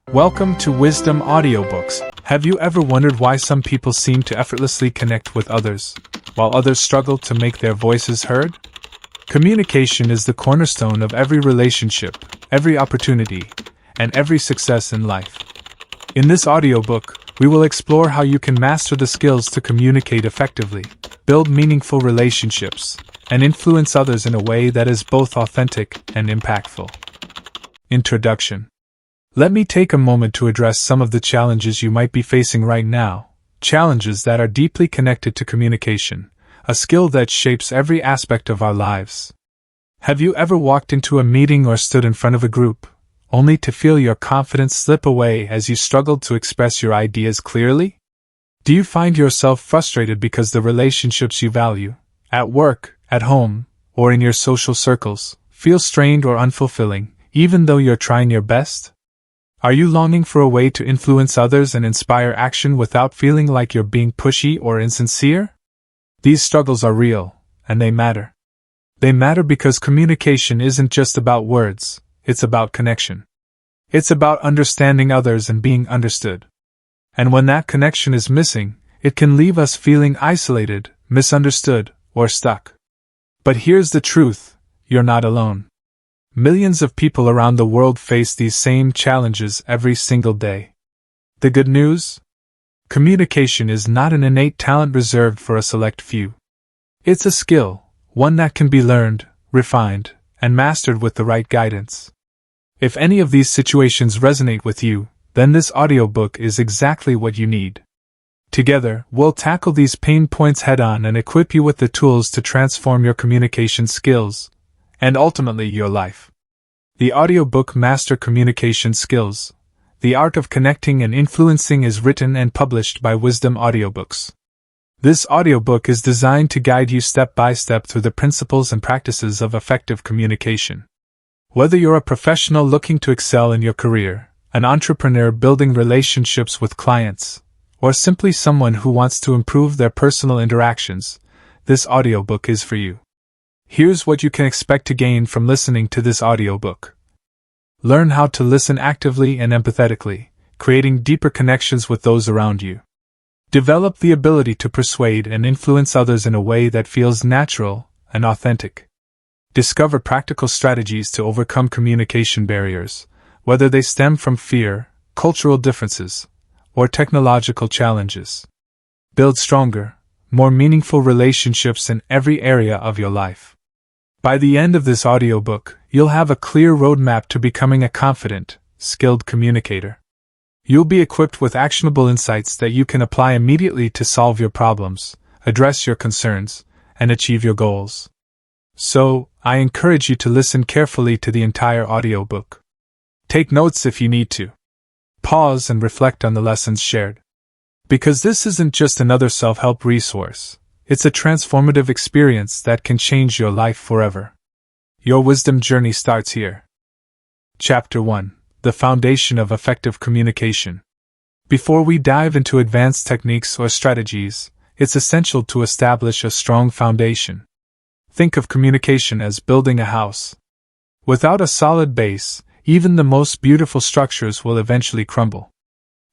Welcome to Wisdom Audiobooks. Have you ever wondered why some people seem to effortlessly connect with others, while others struggle to make their voices heard? Communication is the cornerstone of every relationship, every opportunity, and every success in life. In this audiobook, we will explore how you can master the skills to communicate effectively, build meaningful relationships, and influence others in a way that is both authentic and impactful. Introduction. Let me take a moment to address some of the challenges you might be facing right now, challenges that are deeply connected to communication, a skill that shapes every aspect of our lives. Have you ever walked into a meeting or stood in front of a group, only to feel your confidence slip away as you struggled to express your ideas clearly? Do you find yourself frustrated because the relationships you value, at work, at home, or in your social circles, feel strained or unfulfilling, even though you're trying your best? Are you longing for a way to influence others and inspire action without feeling like you're being pushy or insincere? These struggles are real, and they matter. They matter because communication isn't just about words, it's about connection. It's about understanding others and being understood. And when that connection is missing, it can leave us feeling isolated, misunderstood, or stuck. But here's the truth, you're not alone. Millions of people around the world face these same challenges every single day. The good news? Communication is not an innate talent reserved for a select few. It's a skill, one that can be learned, refined, and mastered with the right guidance. If any of these situations resonate with you, then this audiobook is exactly what you need. Together, we'll tackle these pain points head-on and equip you with the tools to transform your communication skills, and ultimately your life. The audiobook Master Communication Skills, The Art of Connecting and Influencing is written and published by Wisdom Audiobooks. This audiobook is designed to guide you step by step through the principles and practices of effective communication. Whether you're a professional looking to excel in your career, an entrepreneur building relationships with clients, or simply someone who wants to improve their personal interactions, this audiobook is for you. Here's what you can expect to gain from listening to this audiobook. Learn how to listen actively and empathetically, creating deeper connections with those around you. Develop the ability to persuade and influence others in a way that feels natural and authentic. Discover practical strategies to overcome communication barriers, whether they stem from fear, cultural differences, or technological challenges. Build stronger, more meaningful relationships in every area of your life. By the end of this audiobook, you'll have a clear roadmap to becoming a confident, skilled communicator. You'll be equipped with actionable insights that you can apply immediately to solve your problems, address your concerns, and achieve your goals. So, I encourage you to listen carefully to the entire audiobook. Take notes if you need to. Pause and reflect on the lessons shared. Because this isn't just another self-help resource. It's a transformative experience that can change your life forever. Your wisdom journey starts here. Chapter 1: The Foundation of Effective Communication. Before we dive into advanced techniques or strategies, it's essential to establish a strong foundation. Think of communication as building a house. Without a solid base, even the most beautiful structures will eventually crumble.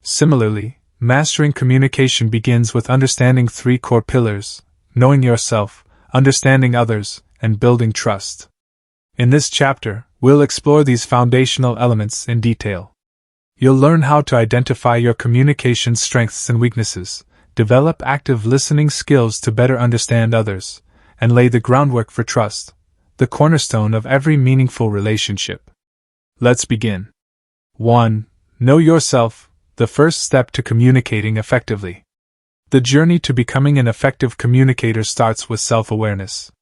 Similarly, mastering communication begins with understanding three core pillars: knowing yourself, understanding others, and building trust. In this chapter, we'll explore these foundational elements in detail. You'll learn how to identify your communication strengths and weaknesses, develop active listening skills to better understand others, and lay the groundwork for trust, the cornerstone of every meaningful relationship. Let's begin. 1. Know yourself, the first step to communicating effectively. The journey to becoming an effective communicator starts with self-awareness.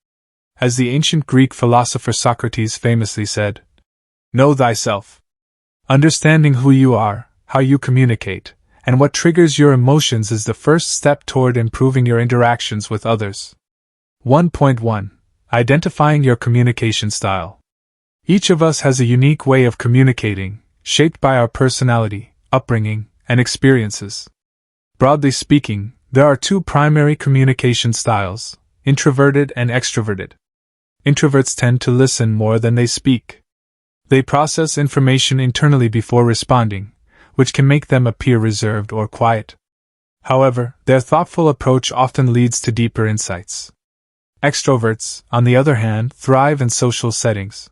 As the ancient Greek philosopher Socrates famously said, "Know thyself." Understanding who you are, how you communicate, and what triggers your emotions is the first step toward improving your interactions with others. 1.1. Identifying your communication style. Each of us has a unique way of communicating, shaped by our personality, upbringing, and experiences. Broadly speaking, there are two primary communication styles: introverted and extroverted. Introverts tend to listen more than they speak. They process information internally before responding, which can make them appear reserved or quiet. However, their thoughtful approach often leads to deeper insights. Extroverts, on the other hand, thrive in social settings.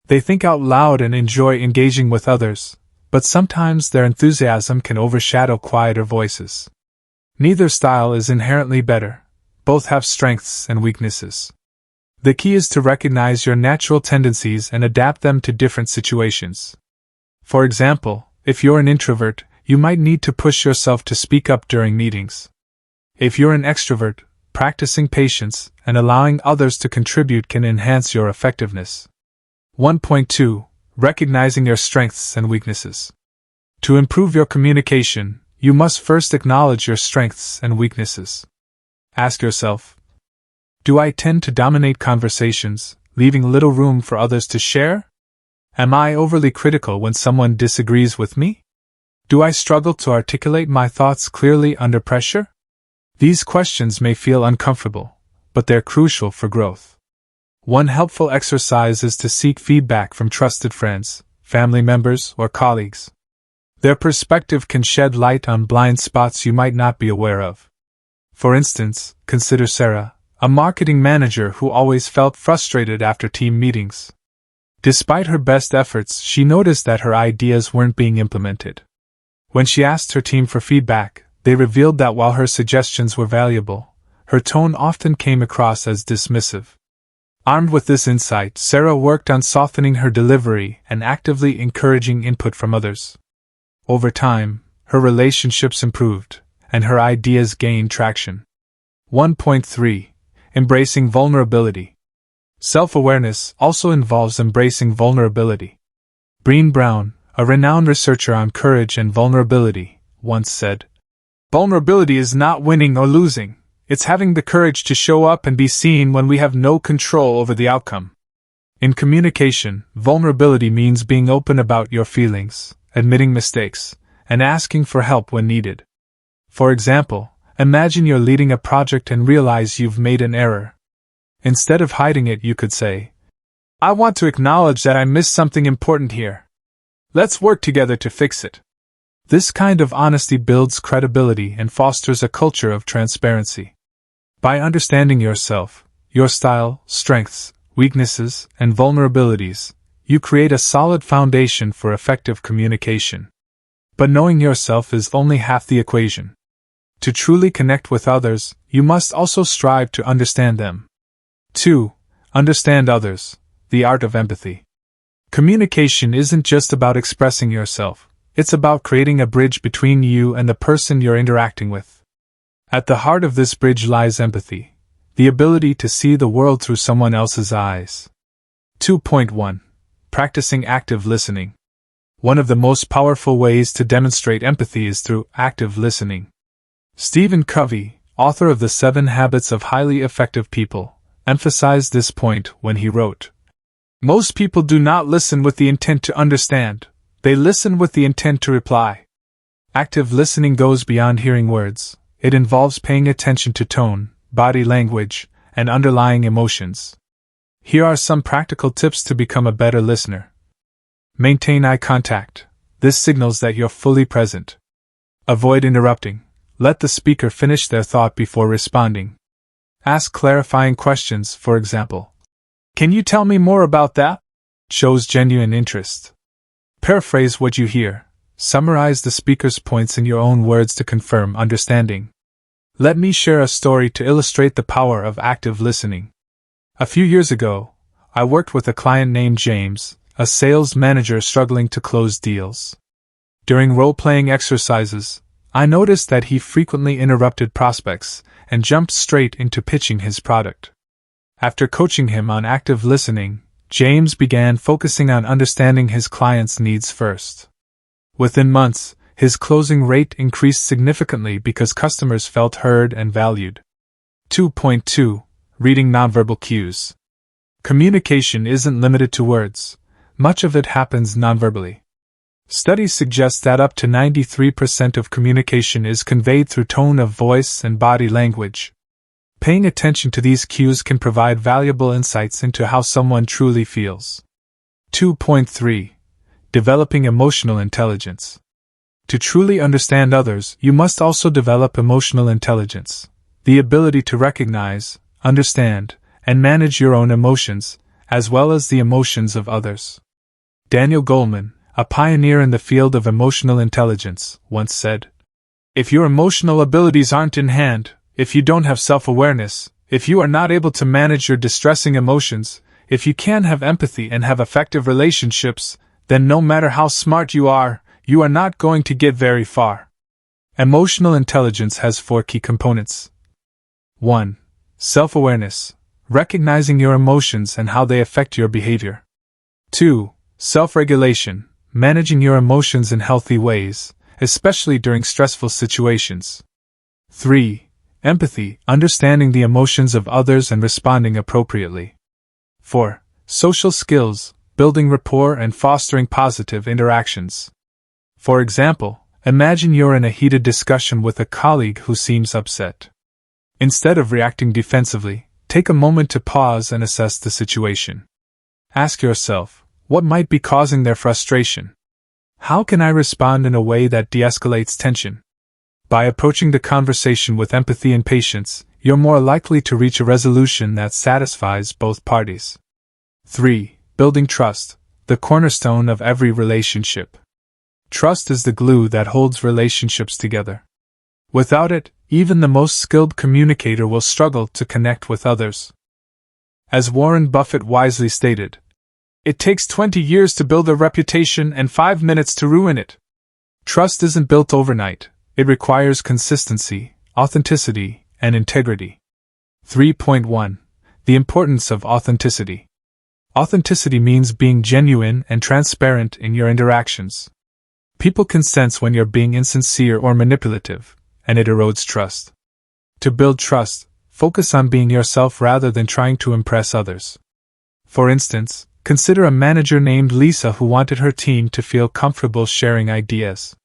They think out loud and enjoy engaging with others, but sometimes their enthusiasm can overshadow quieter voices. Neither style is inherently better. Both have strengths and weaknesses. The key is to recognize your natural tendencies and adapt them to different situations. For example, if you're an introvert, you might need to push yourself to speak up during meetings. If you're an extrovert, practicing patience and allowing others to contribute can enhance your effectiveness. 1.2. Recognizing your strengths and weaknesses. To improve your communication, you must first acknowledge your strengths and weaknesses. Ask yourself, do I tend to dominate conversations, leaving little room for others to share? Am I overly critical when someone disagrees with me? Do I struggle to articulate my thoughts clearly under pressure? These questions may feel uncomfortable, but they're crucial for growth. One helpful exercise is to seek feedback from trusted friends, family members, or colleagues. Their perspective can shed light on blind spots you might not be aware of. For instance, consider Sarah, a marketing manager who always felt frustrated after team meetings. Despite her best efforts, she noticed that her ideas weren't being implemented. When she asked her team for feedback, they revealed that while her suggestions were valuable, her tone often came across as dismissive. Armed with this insight, Sarah worked on softening her delivery and actively encouraging input from others. Over time, her relationships improved, and her ideas gained traction. 1.3. Embracing vulnerability. Self-awareness also involves embracing vulnerability. Brené Brown, a renowned researcher on courage and vulnerability, once said, "Vulnerability is not winning or losing, it's having the courage to show up and be seen when we have no control over the outcome." In communication, vulnerability means being open about your feelings, admitting mistakes, and asking for help when needed. For example, imagine you're leading a project and realize you've made an error. Instead of hiding it, you could say, "I want to acknowledge that I missed something important here. Let's work together to fix it." This kind of honesty builds credibility and fosters a culture of transparency. By understanding yourself, your style, strengths, weaknesses, and vulnerabilities, you create a solid foundation for effective communication. But knowing yourself is only half the equation. To truly connect with others, you must also strive to understand them. 2. Understand others, the art of empathy. Communication isn't just about expressing yourself, it's about creating a bridge between you and the person you're interacting with. At the heart of this bridge lies empathy, the ability to see the world through someone else's eyes. 2.1. Practicing active listening. One of the most powerful ways to demonstrate empathy is through active listening. Stephen Covey, author of The 7 Habits of Highly Effective People, emphasized this point when he wrote, "Most people do not listen with the intent to understand, they listen with the intent to reply." Active listening goes beyond hearing words. It involves paying attention to tone, body language, and underlying emotions. Here are some practical tips to become a better listener. Maintain eye contact. This signals that you're fully present. Avoid interrupting. Let the speaker finish their thought before responding. Ask clarifying questions, for example, "Can you tell me more about that?" Shows genuine interest. Paraphrase what you hear. Summarize the speaker's points in your own words to confirm understanding. Let me share a story to illustrate the power of active listening. A few years ago, I worked with a client named James, a sales manager struggling to close deals. During role-playing exercises, I noticed that he frequently interrupted prospects and jumped straight into pitching his product. After coaching him on active listening, James began focusing on understanding his client's needs first. Within months, his closing rate increased significantly because customers felt heard and valued. 2.2. Reading nonverbal cues. Communication isn't limited to words. Much of it happens nonverbally. Studies suggest that up to 93% of communication is conveyed through tone of voice and body language. Paying attention to these cues can provide valuable insights into how someone truly feels. 2.3. Developing emotional intelligence. To truly understand others, you must also develop emotional intelligence, the ability to recognize, understand, and manage your own emotions, as well as the emotions of others. Daniel Goleman, a pioneer in the field of emotional intelligence, once said, "If your emotional abilities aren't in hand, if you don't have self-awareness, if you are not able to manage your distressing emotions, if you can't have empathy and have effective relationships, then no matter how smart you are not going to get very far." Emotional intelligence has 4 key components. 1. Self-awareness, recognizing your emotions and how they affect your behavior. 2. Self-regulation, managing your emotions in healthy ways, especially during stressful situations. 3. Empathy, understanding the emotions of others and responding appropriately. 4. Social skills, building rapport and fostering positive interactions. For example, imagine you're in a heated discussion with a colleague who seems upset. Instead of reacting defensively, take a moment to pause and assess the situation. Ask yourself, what might be causing their frustration? How can I respond in a way that de-escalates tension? By approaching the conversation with empathy and patience, you're more likely to reach a resolution that satisfies both parties. 3. Building trust, the cornerstone of every relationship. Trust is the glue that holds relationships together. Without it, even the most skilled communicator will struggle to connect with others. As Warren Buffett wisely stated, "It takes 20 years to build a reputation and 5 minutes to ruin it." Trust isn't built overnight. It requires consistency, authenticity, and integrity. 3.1. The importance of authenticity. Authenticity means being genuine and transparent in your interactions. People can sense when you're being insincere or manipulative, and it erodes trust. To build trust, focus on being yourself rather than trying to impress others. For instance, consider a manager named Lisa who wanted her team to feel comfortable sharing ideas.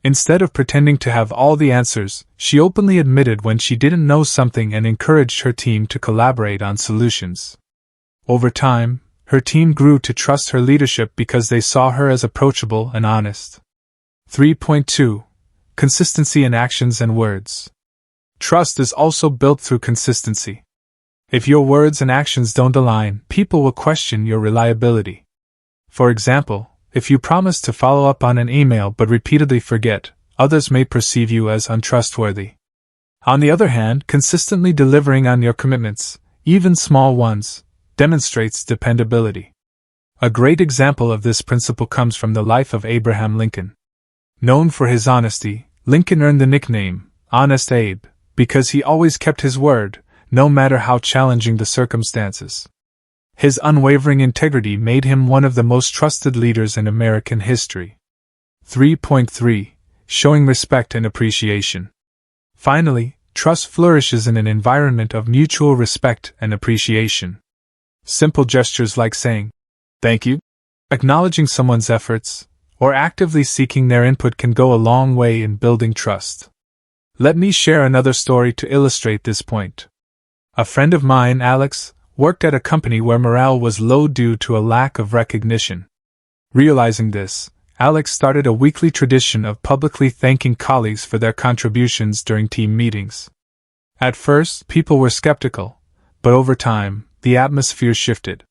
Instead of pretending to have all the answers, she openly admitted when she didn't know something and encouraged her team to collaborate on solutions. Over time, her team grew to trust her leadership because they saw her as approachable and honest. 3.2. Consistency in actions and words. Trust is also built through consistency. If your words and actions don't align, people will question your reliability. For example, if you promise to follow up on an email but repeatedly forget, others may perceive you as untrustworthy. On the other hand, consistently delivering on your commitments, even small ones, demonstrates dependability. A great example of this principle comes from the life of Abraham Lincoln. Known for his honesty, Lincoln earned the nickname, Honest Abe, because he always kept his word, no matter how challenging the circumstances. His unwavering integrity made him one of the most trusted leaders in American history. 3.3. Showing respect and appreciation. Finally, trust flourishes in an environment of mutual respect and appreciation. Simple gestures like saying, "Thank you," acknowledging someone's efforts, or actively seeking their input can go a long way in building trust. Let me share another story to illustrate this point. A friend of mine, Alex, worked at a company where morale was low due to a lack of recognition. Realizing this, Alex started a weekly tradition of publicly thanking colleagues for their contributions during team meetings. At first, people were skeptical, but over time, the atmosphere shifted.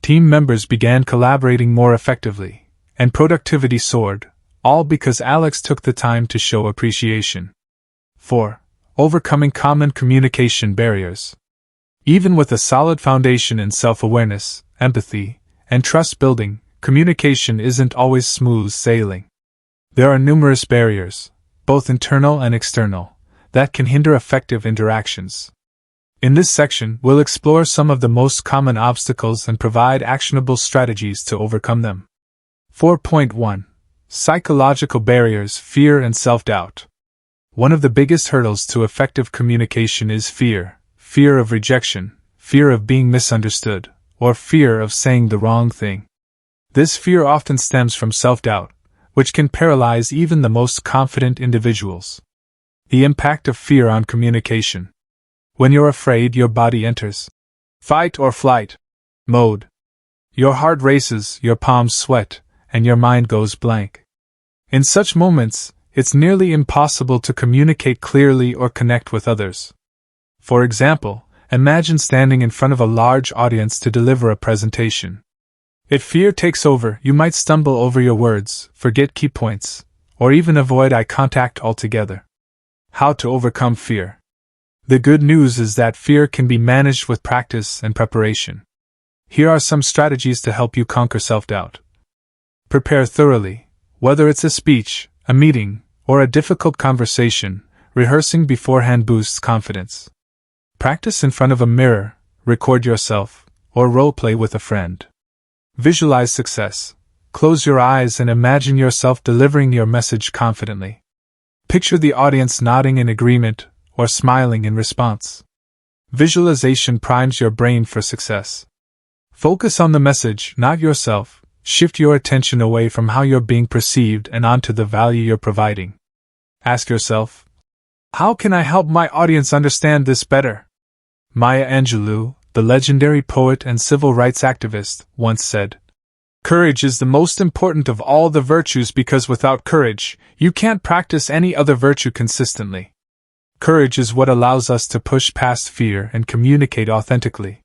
Team members began collaborating more effectively, and productivity soared, all because Alex took the time to show appreciation. 4. Overcoming common communication barriers. Even with a solid foundation in self-awareness, empathy, and trust building, communication isn't always smooth sailing. There are numerous barriers, both internal and external, that can hinder effective interactions. In this section, we'll explore some of the most common obstacles and provide actionable strategies to overcome them. 4.1. Psychological barriers, fear and self-doubt. One of the biggest hurdles to effective communication is fear. Fear of rejection, fear of being misunderstood, or fear of saying the wrong thing. This fear often stems from self-doubt, which can paralyze even the most confident individuals. The impact of fear on communication. When you're afraid, your body enters fight or flight mode. Your heart races, your palms sweat, and your mind goes blank. In such moments, it's nearly impossible to communicate clearly or connect with others. For example, imagine standing in front of a large audience to deliver a presentation. If fear takes over, you might stumble over your words, forget key points, or even avoid eye contact altogether. How to overcome fear? The good news is that fear can be managed with practice and preparation. Here are some strategies to help you conquer self-doubt. Prepare thoroughly. Whether it's a speech, a meeting, or a difficult conversation, rehearsing beforehand boosts confidence. Practice in front of a mirror, record yourself, or role-play with a friend. Visualize success. Close your eyes and imagine yourself delivering your message confidently. Picture the audience nodding in agreement or smiling in response. Visualization primes your brain for success. Focus on the message, not yourself. Shift your attention away from how you're being perceived and onto the value you're providing. Ask yourself, how can I help my audience understand this better? Maya Angelou, the legendary poet and civil rights activist, once said, "Courage is the most important of all the virtues because without courage, you can't practice any other virtue consistently." Courage is what allows us to push past fear and communicate authentically.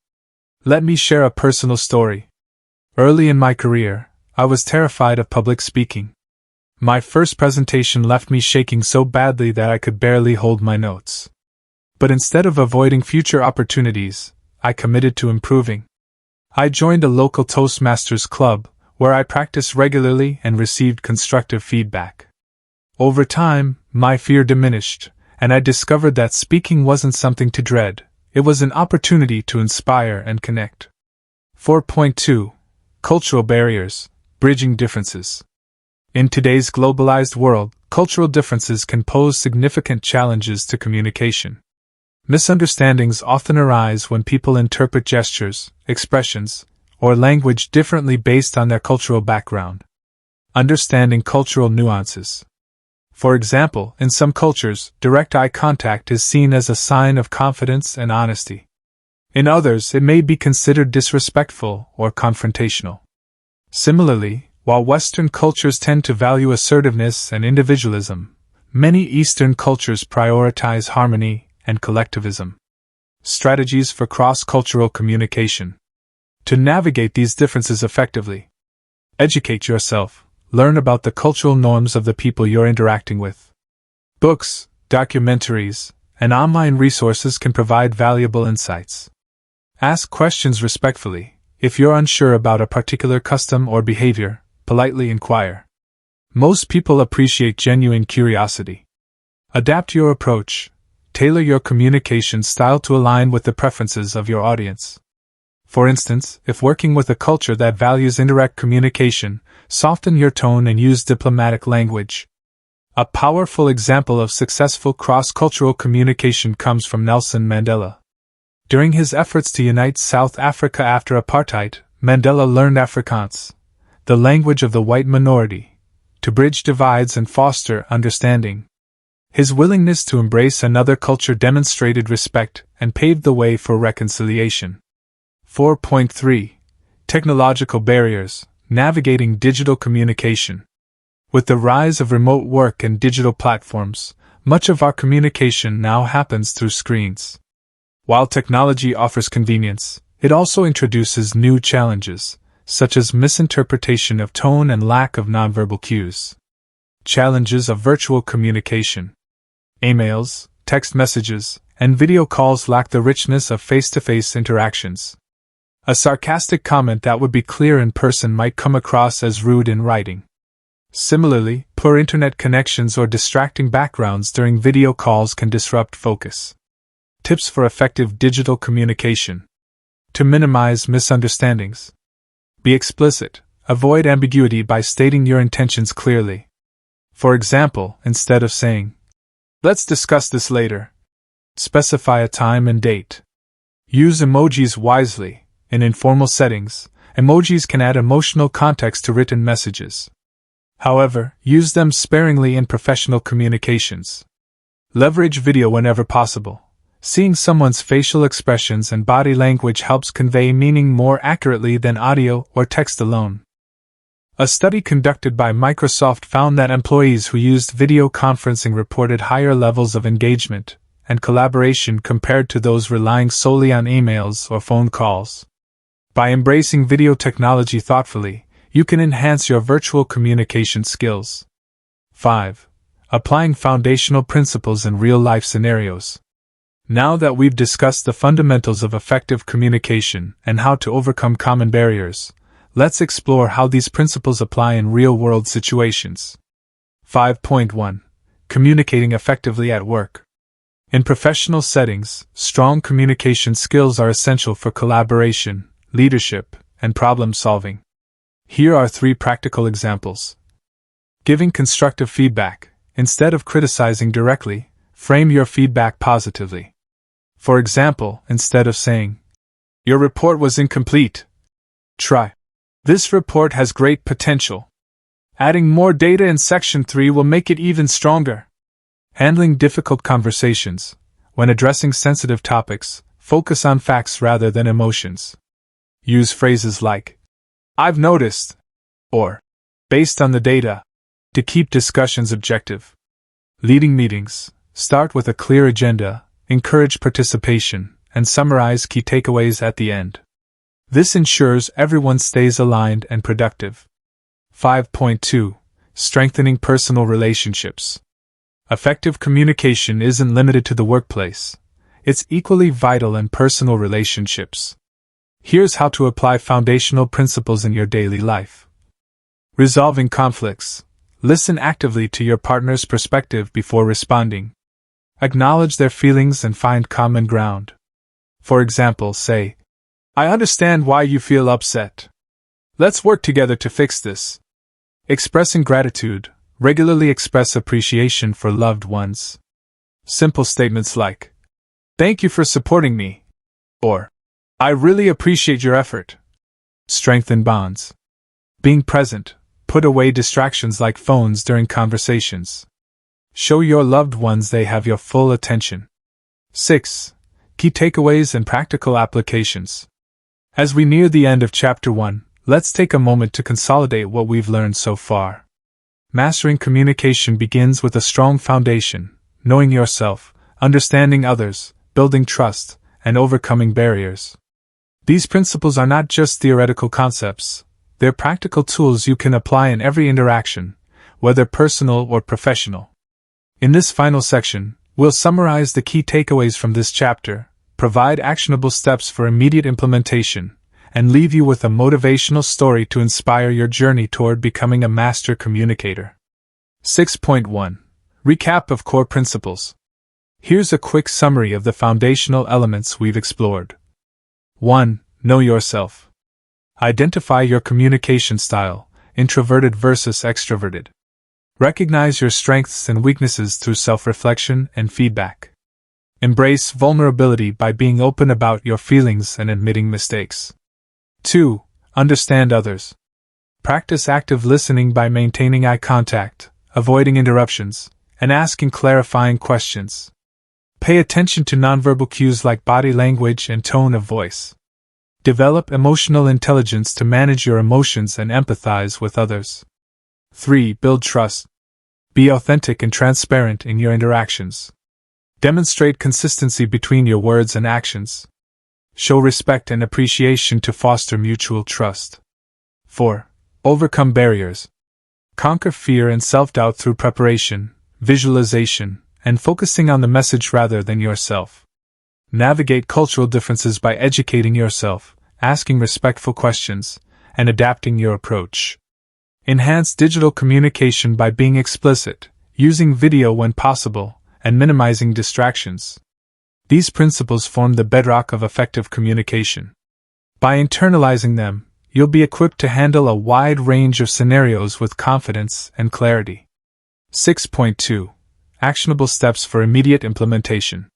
Let me share a personal story. Early in my career, I was terrified of public speaking. My first presentation left me shaking so badly that I could barely hold my notes. But instead of avoiding future opportunities, I committed to improving. I joined a local Toastmasters club, where I practiced regularly and received constructive feedback. Over time, my fear diminished, and I discovered that speaking wasn't something to dread, it was an opportunity to inspire and connect. 4.2. Cultural barriers, bridging differences. In today's globalized world, cultural differences can pose significant challenges to communication. Misunderstandings often arise when people interpret gestures, expressions, or language differently based on their cultural background. Understanding cultural nuances. For example, in some cultures, direct eye contact is seen as a sign of confidence and honesty. In others, it may be considered disrespectful or confrontational. Similarly, while Western cultures tend to value assertiveness and individualism, many Eastern cultures prioritize harmony and collectivism. Strategies for cross-cultural communication. To navigate these differences effectively, educate yourself, learn about the cultural norms of the people you're interacting with. Books, documentaries, and online resources can provide valuable insights. Ask questions respectfully. If you're unsure about a particular custom or behavior, politely inquire. Most people appreciate genuine curiosity. Adapt your approach. Tailor your communication style to align with the preferences of your audience. For instance, if working with a culture that values indirect communication, soften your tone and use diplomatic language. A powerful example of successful cross-cultural communication comes from Nelson Mandela. During his efforts to unite South Africa after apartheid, Mandela learned Afrikaans, the language of the white minority, to bridge divides and foster understanding. His willingness to embrace another culture demonstrated respect and paved the way for reconciliation. 4.3. Technological barriers, navigating digital communication. With the rise of remote work and digital platforms, much of our communication now happens through screens. While technology offers convenience, it also introduces new challenges, such as misinterpretation of tone and lack of nonverbal cues. Challenges of virtual communication. Emails, text messages, and video calls lack the richness of face-to-face interactions. A sarcastic comment that would be clear in person might come across as rude in writing. Similarly, poor internet connections or distracting backgrounds during video calls can disrupt focus. Tips for effective digital communication. To minimize misunderstandings. Be explicit. Avoid ambiguity by stating your intentions clearly. For example, instead of saying, "Let's discuss this later," specify a time and date. Use emojis wisely. In informal settings, emojis can add emotional context to written messages. However, use them sparingly in professional communications. Leverage video whenever possible. Seeing someone's facial expressions and body language helps convey meaning more accurately than audio or text alone. A study conducted by Microsoft found that employees who used video conferencing reported higher levels of engagement and collaboration compared to those relying solely on emails or phone calls. By embracing video technology thoughtfully, you can enhance your virtual communication skills. 5. Applying foundational principles in real-life scenarios. Now that we've discussed the fundamentals of effective communication and how to overcome common barriers, let's explore how these principles apply in real-world situations. 5.1. Communicating effectively at work. In professional settings, strong communication skills are essential for collaboration, leadership, and problem-solving. Here are 3 practical examples. Giving constructive feedback. Instead of criticizing directly, frame your feedback positively. For example, instead of saying, "Your report was incomplete," try, "This report has great potential. Adding more data in Section 3 will make it even stronger." Handling difficult conversations. When addressing sensitive topics, focus on facts rather than emotions. Use phrases like, "I've noticed," or "based on the data," to keep discussions objective. Leading meetings. Start with a clear agenda, encourage participation, and summarize key takeaways at the end. This ensures everyone stays aligned and productive. 5.2. Strengthening personal relationships. Effective communication isn't limited to the workplace. It's equally vital in personal relationships. Here's how to apply foundational principles in your daily life. Resolving conflicts. Listen actively to your partner's perspective before responding. Acknowledge their feelings and find common ground. For example, say, "I understand why you feel upset. Let's work together to fix this." Expressing gratitude. Regularly express appreciation for loved ones. Simple statements like, "Thank you for supporting me," or "I really appreciate your effort." Strengthen bonds. Being present. Put away distractions like phones during conversations. Show your loved ones they have your full attention. 6. Key takeaways and practical applications. As we near the end of Chapter 1, let's take a moment to consolidate what we've learned so far. Mastering communication begins with a strong foundation, knowing yourself, understanding others, building trust, and overcoming barriers. These principles are not just theoretical concepts, they're practical tools you can apply in every interaction, whether personal or professional. In this final section, we'll summarize the key takeaways from this chapter, provide actionable steps for immediate implementation, and leave you with a motivational story to inspire your journey toward becoming a master communicator. 6.1. Recap of core principles. Here's a quick summary of the foundational elements we've explored. 1. Know yourself. Identify your communication style, introverted versus extroverted. Recognize your strengths and weaknesses through self-reflection and feedback. Embrace vulnerability by being open about your feelings and admitting mistakes. 2. Understand others. Practice active listening by maintaining eye contact, avoiding interruptions, and asking clarifying questions. Pay attention to nonverbal cues like body language and tone of voice. Develop emotional intelligence to manage your emotions and empathize with others. 3. Build trust. Be authentic and transparent in your interactions. Demonstrate consistency between your words and actions. Show respect and appreciation to foster mutual trust. 4. Overcome barriers. Conquer fear and self-doubt through preparation, visualization, and focusing on the message rather than yourself. Navigate cultural differences by educating yourself, asking respectful questions, and adapting your approach. Enhance digital communication by being explicit, using video when possible, and minimizing distractions. These principles form the bedrock of effective communication. By internalizing them, you'll be equipped to handle a wide range of scenarios with confidence and clarity. 6.2. Actionable steps for immediate implementation.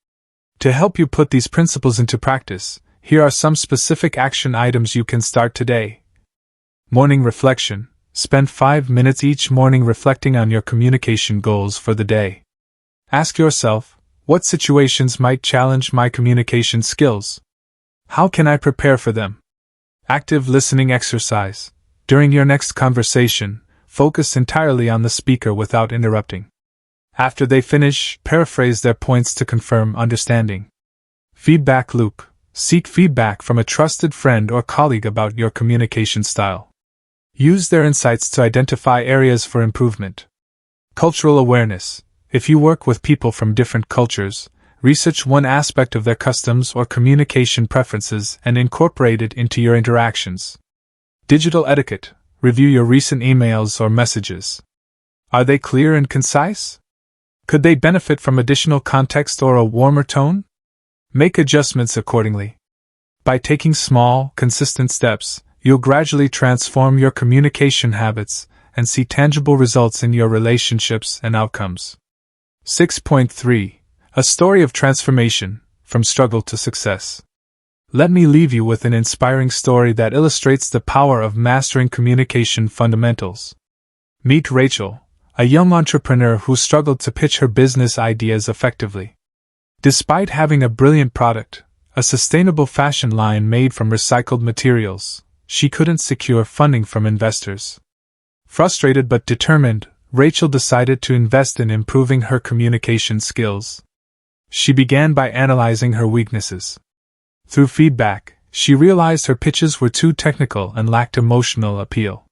To help you put these principles into practice, here are some specific action items you can start today. Morning reflection. Spend 5 minutes each morning reflecting on your communication goals for the day. Ask yourself, what situations might challenge my communication skills? How can I prepare for them? Active listening exercise. During your next conversation, focus entirely on the speaker without interrupting. After they finish, paraphrase their points to confirm understanding. Feedback loop. Seek feedback from a trusted friend or colleague about your communication style. Use their insights to identify areas for improvement. Cultural awareness. If you work with people from different cultures, research one aspect of their customs or communication preferences and incorporate it into your interactions. Digital etiquette. Review your recent emails or messages. Are they clear and concise? Could they benefit from additional context or a warmer tone? Make adjustments accordingly. By taking small, consistent steps, you'll gradually transform your communication habits and see tangible results in your relationships and outcomes. 6.3. A story of transformation, from struggle to success. Let me leave you with an inspiring story that illustrates the power of mastering communication fundamentals. Meet Rachel, a young entrepreneur who struggled to pitch her business ideas effectively. Despite having a brilliant product, a sustainable fashion line made from recycled materials, she couldn't secure funding from investors. Frustrated but determined, Rachel decided to invest in improving her communication skills. She began by analyzing her weaknesses. Through feedback, she realized her pitches were too technical and lacked emotional appeal.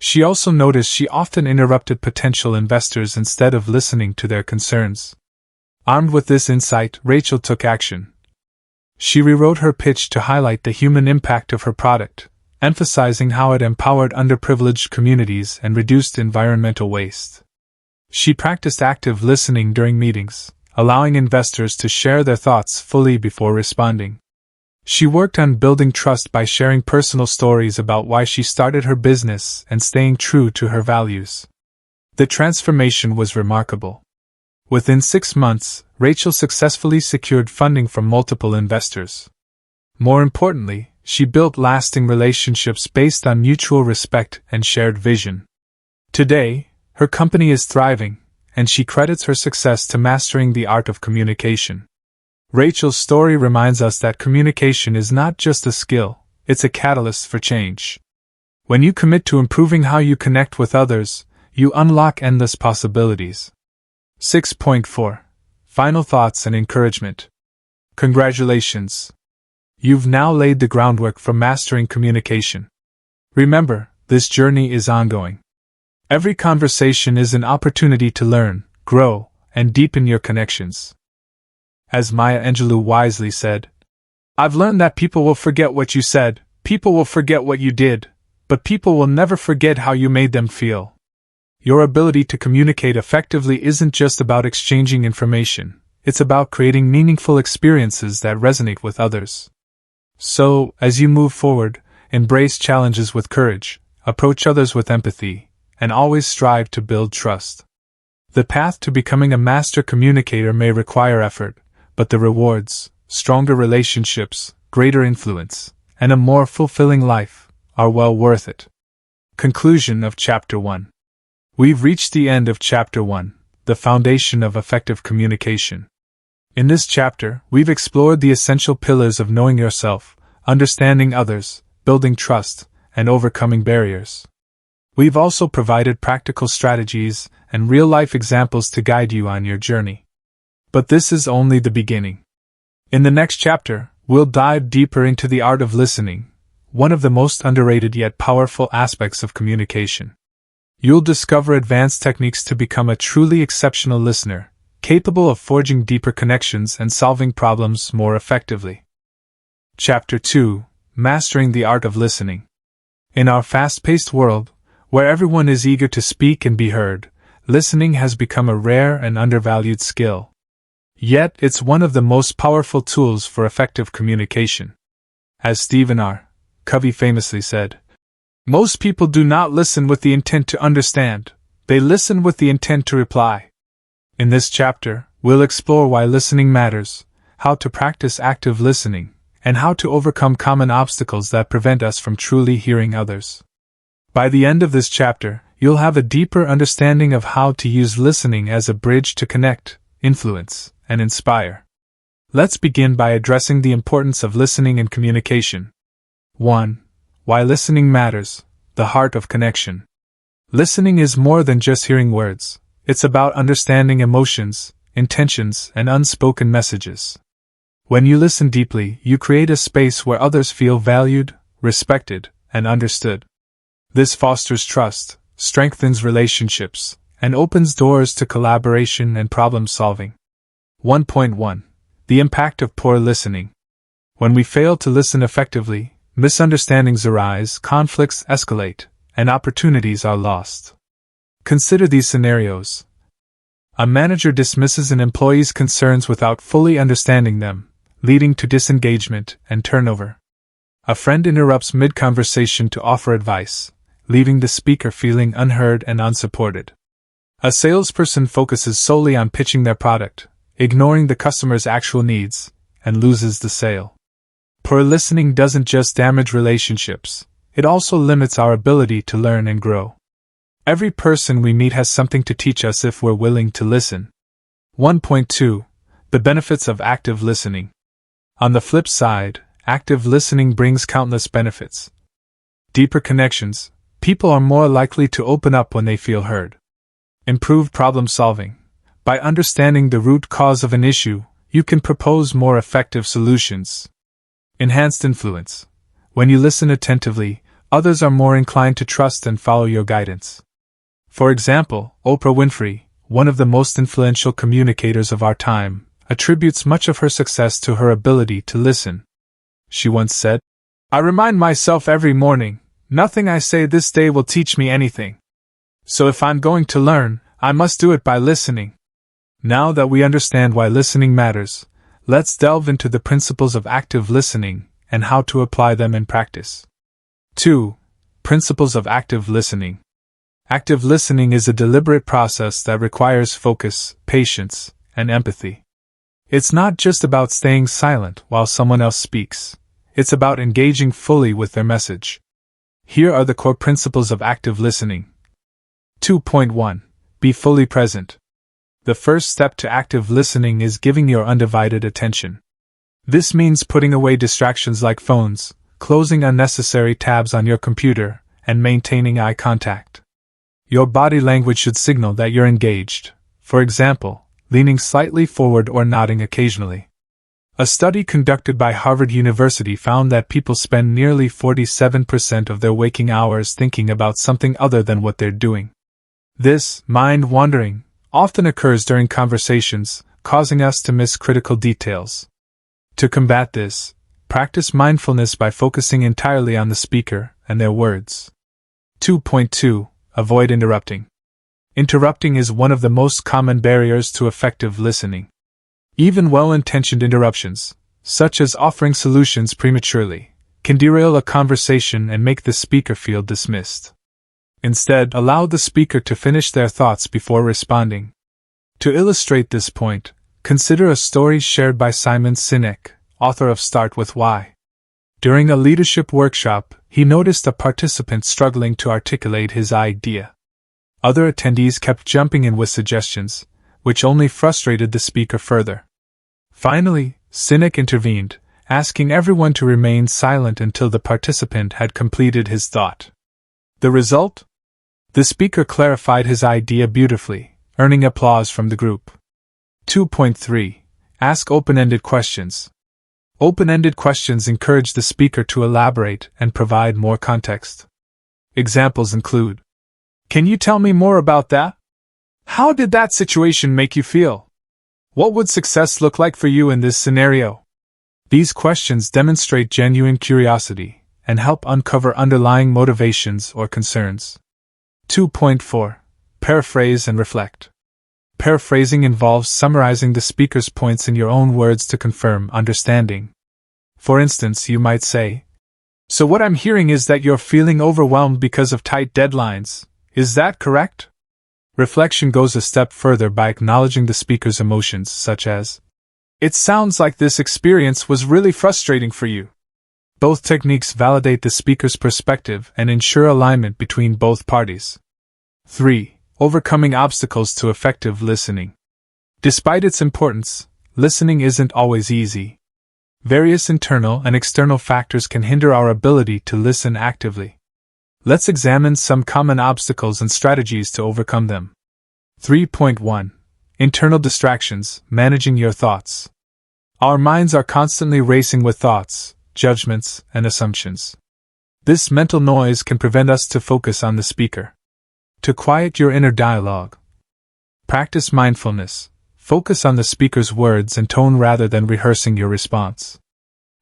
She also noticed she often interrupted potential investors instead of listening to their concerns. Armed with this insight, Rachel took action. She rewrote her pitch to highlight the human impact of her product, emphasizing how it empowered underprivileged communities and reduced environmental waste. She practiced active listening during meetings, allowing investors to share their thoughts fully before responding. She worked on building trust by sharing personal stories about why she started her business and staying true to her values. The transformation was remarkable. Within 6 months, Rachel successfully secured funding from multiple investors. More importantly, she built lasting relationships based on mutual respect and shared vision. Today, her company is thriving, and she credits her success to mastering the art of communication. Rachel's story reminds us that communication is not just a skill, it's a catalyst for change. When you commit to improving how you connect with others, you unlock endless possibilities. 6.4. Final thoughts and encouragement. Congratulations! You've now laid the groundwork for mastering communication. Remember, this journey is ongoing. Every conversation is an opportunity to learn, grow, and deepen your connections. As Maya Angelou wisely said, "I've learned that people will forget what you said, people will forget what you did, but people will never forget how you made them feel." Your ability to communicate effectively isn't just about exchanging information, it's about creating meaningful experiences that resonate with others. So, as you move forward, embrace challenges with courage, approach others with empathy, and always strive to build trust. The path to becoming a master communicator may require effort, but the rewards, stronger relationships, greater influence, and a more fulfilling life, are well worth it. Conclusion of Chapter 1. We've reached the end of Chapter 1, the foundation of effective communication. In this chapter, we've explored the essential pillars of knowing yourself, understanding others, building trust, and overcoming barriers. We've also provided practical strategies and real-life examples to guide you on your journey. But this is only the beginning. In the next chapter, we'll dive deeper into the art of listening, one of the most underrated yet powerful aspects of communication. You'll discover advanced techniques to become a truly exceptional listener, capable of forging deeper connections and solving problems more effectively. Chapter 2. Mastering the Art of Listening. In our fast-paced world, where everyone is eager to speak and be heard, listening has become a rare and undervalued skill. Yet, it's one of the most powerful tools for effective communication. As Stephen R. Covey famously said, "Most people do not listen with the intent to understand, they listen with the intent to reply." In this chapter, we'll explore why listening matters, how to practice active listening, and how to overcome common obstacles that prevent us from truly hearing others. By the end of this chapter, you'll have a deeper understanding of how to use listening as a bridge to connect, influence, and inspire. Let's begin by addressing the importance of listening in communication. 1. Why listening matters. the heart of connection. Listening is more than just hearing words. It's about understanding emotions, intentions, and unspoken messages. When you listen deeply, you create a space where others feel valued, respected, and understood. This fosters trust, strengthens relationships, and opens doors to collaboration and problem solving. 1.1. The impact of poor listening. When we fail to listen effectively, misunderstandings arise, conflicts escalate, and opportunities are lost. Consider these scenarios. A manager dismisses an employee's concerns without fully understanding them, leading to disengagement and turnover. A friend interrupts mid-conversation to offer advice, leaving the speaker feeling unheard and unsupported. A salesperson focuses solely on pitching their product, ignoring the customer's actual needs, and loses the sale. Poor listening doesn't just damage relationships, it also limits our ability to learn and grow. Every person we meet has something to teach us if we're willing to listen. 1.2. The benefits of active listening. On the flip side, active listening brings countless benefits. Deeper connections. People are more likely to open up when they feel heard. Improved problem solving. By understanding the root cause of an issue, you can propose more effective solutions. Enhanced influence. When you listen attentively, others are more inclined to trust and follow your guidance. For example, Oprah Winfrey, one of the most influential communicators of our time, attributes much of her success to her ability to listen. She once said, "I remind myself every morning, nothing I say this day will teach me anything. So if I'm going to learn, I must do it by listening." Now that we understand why listening matters, let's delve into the principles of active listening and how to apply them in practice. 2. Principles of active listening. Active listening is a deliberate process that requires focus, patience, and empathy. It's not just about staying silent while someone else speaks. It's about engaging fully with their message. Here are the core principles of active listening. 2.1. Be fully present. The first step to active listening is giving your undivided attention. This means putting away distractions like phones, closing unnecessary tabs on your computer, and maintaining eye contact. Your body language should signal that you're engaged, for example, leaning slightly forward or nodding occasionally. A study conducted by Harvard University found that people spend nearly 47% of their waking hours thinking about something other than what they're doing. This mind wandering often occurs during conversations, causing us to miss critical details. To combat this, practice mindfulness by focusing entirely on the speaker and their words. 2.2. Avoid interrupting. Interrupting is one of the most common barriers to effective listening. Even well-intentioned interruptions, such as offering solutions prematurely, can derail a conversation and make the speaker feel dismissed. Instead, allow the speaker to finish their thoughts before responding. To illustrate this point, consider a story shared by Simon Sinek, author of Start With Why. During a leadership workshop, he noticed a participant struggling to articulate his idea. Other attendees kept jumping in with suggestions, which only frustrated the speaker further. Finally, Sinek intervened, asking everyone to remain silent until the participant had completed his thought. The result? The speaker clarified his idea beautifully, earning applause from the group. 2.3. Ask open-ended questions. Open-ended questions encourage the speaker to elaborate and provide more context. Examples include: "Can you tell me more about that? How did that situation make you feel? What would success look like for you in this scenario?" These questions demonstrate genuine curiosity and help uncover underlying motivations or concerns. 2.4. Paraphrase and reflect. Paraphrasing involves summarizing the speaker's points in your own words to confirm understanding. For instance, you might say, "So what I'm hearing is that you're feeling overwhelmed because of tight deadlines. Is that correct?" Reflection goes a step further by acknowledging the speaker's emotions, such as, "It sounds like this experience was really frustrating for you." Both techniques validate the speaker's perspective and ensure alignment between both parties. 3. Overcoming obstacles to effective listening. Despite its importance, listening isn't always easy. Various internal and external factors can hinder our ability to listen actively. Let's examine some common obstacles and strategies to overcome them. 3.1. Internal distractions, managing your thoughts. Our minds are constantly racing with thoughts, judgments, and assumptions. This mental noise can prevent us to focus on the speaker. To quiet your inner dialogue, practice mindfulness. Focus on the speaker's words and tone rather than rehearsing your response.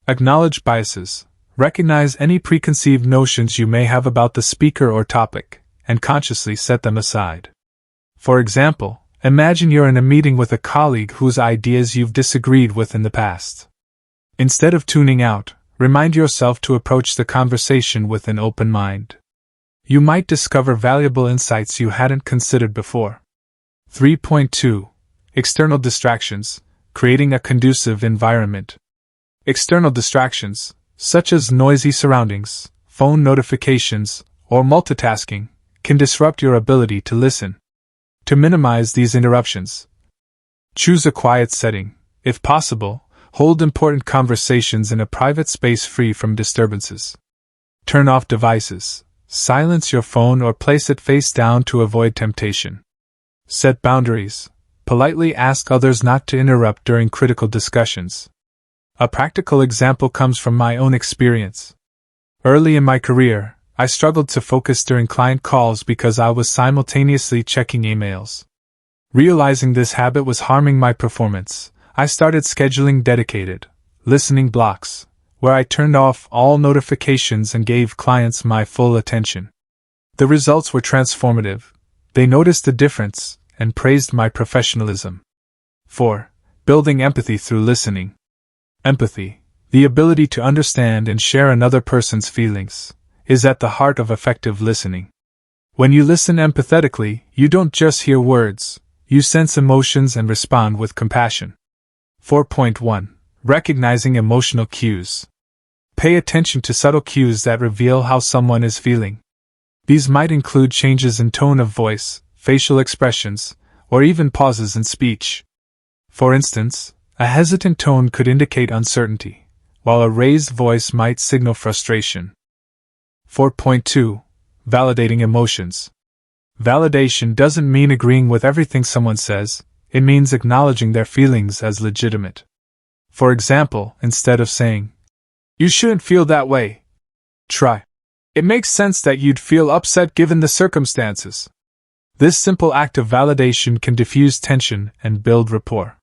Acknowledge biases. Recognize any preconceived notions you may have about the speaker or topic, and consciously set them aside. For example, imagine you're in a meeting with a colleague whose ideas you've disagreed with in the past. Instead of tuning out, remind yourself to approach the conversation with an open mind. You might discover valuable insights you hadn't considered before. 3.2. External distractions, creating a conducive environment. External distractions, such as noisy surroundings, phone notifications, or multitasking, can disrupt your ability to listen. To minimize these interruptions, choose a quiet setting. If possible, hold important conversations in a private space free from disturbances. Turn off devices. Silence your phone or place it face down to avoid temptation. Set boundaries. Politely ask others not to interrupt during critical discussions. A practical example comes from my own experience. Early in my career, I struggled to focus during client calls because I was simultaneously checking emails. Realizing this habit was harming my performance, I started scheduling dedicated, listening blocks, where I turned off all notifications and gave clients my full attention. The results were transformative. They noticed the difference and praised my professionalism. 4. Building empathy through listening. Empathy, the ability to understand and share another person's feelings, is at the heart of effective listening. When you listen empathetically, you don't just hear words, you sense emotions and respond with compassion. 4.1. Recognizing emotional cues. Pay attention to subtle cues that reveal how someone is feeling. These might include changes in tone of voice, facial expressions, or even pauses in speech. For instance, a hesitant tone could indicate uncertainty, while a raised voice might signal frustration. 4.2. Validating emotions. Validation doesn't mean agreeing with everything someone says, it means acknowledging their feelings as legitimate. For example, instead of saying, "You shouldn't feel that way," try, "It makes sense that you'd feel upset given the circumstances." This simple act of validation can diffuse tension and build rapport.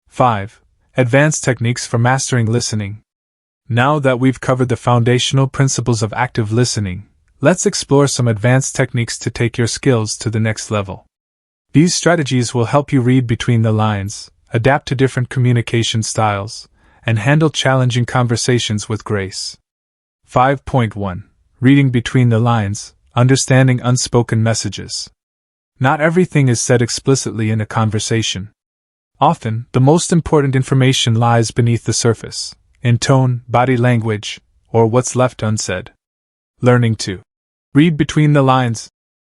5. Advanced techniques for mastering listening. Now that we've covered the foundational principles of active listening, let's explore some advanced techniques to take your skills to the next level. These strategies will help you read between the lines, adapt to different communication styles, and handle challenging conversations with grace. 5.1. Reading between the lines, understanding unspoken messages. Not everything is said explicitly in a conversation. Often, the most important information lies beneath the surface, in tone, body language, or what's left unsaid. Learning to read between the lines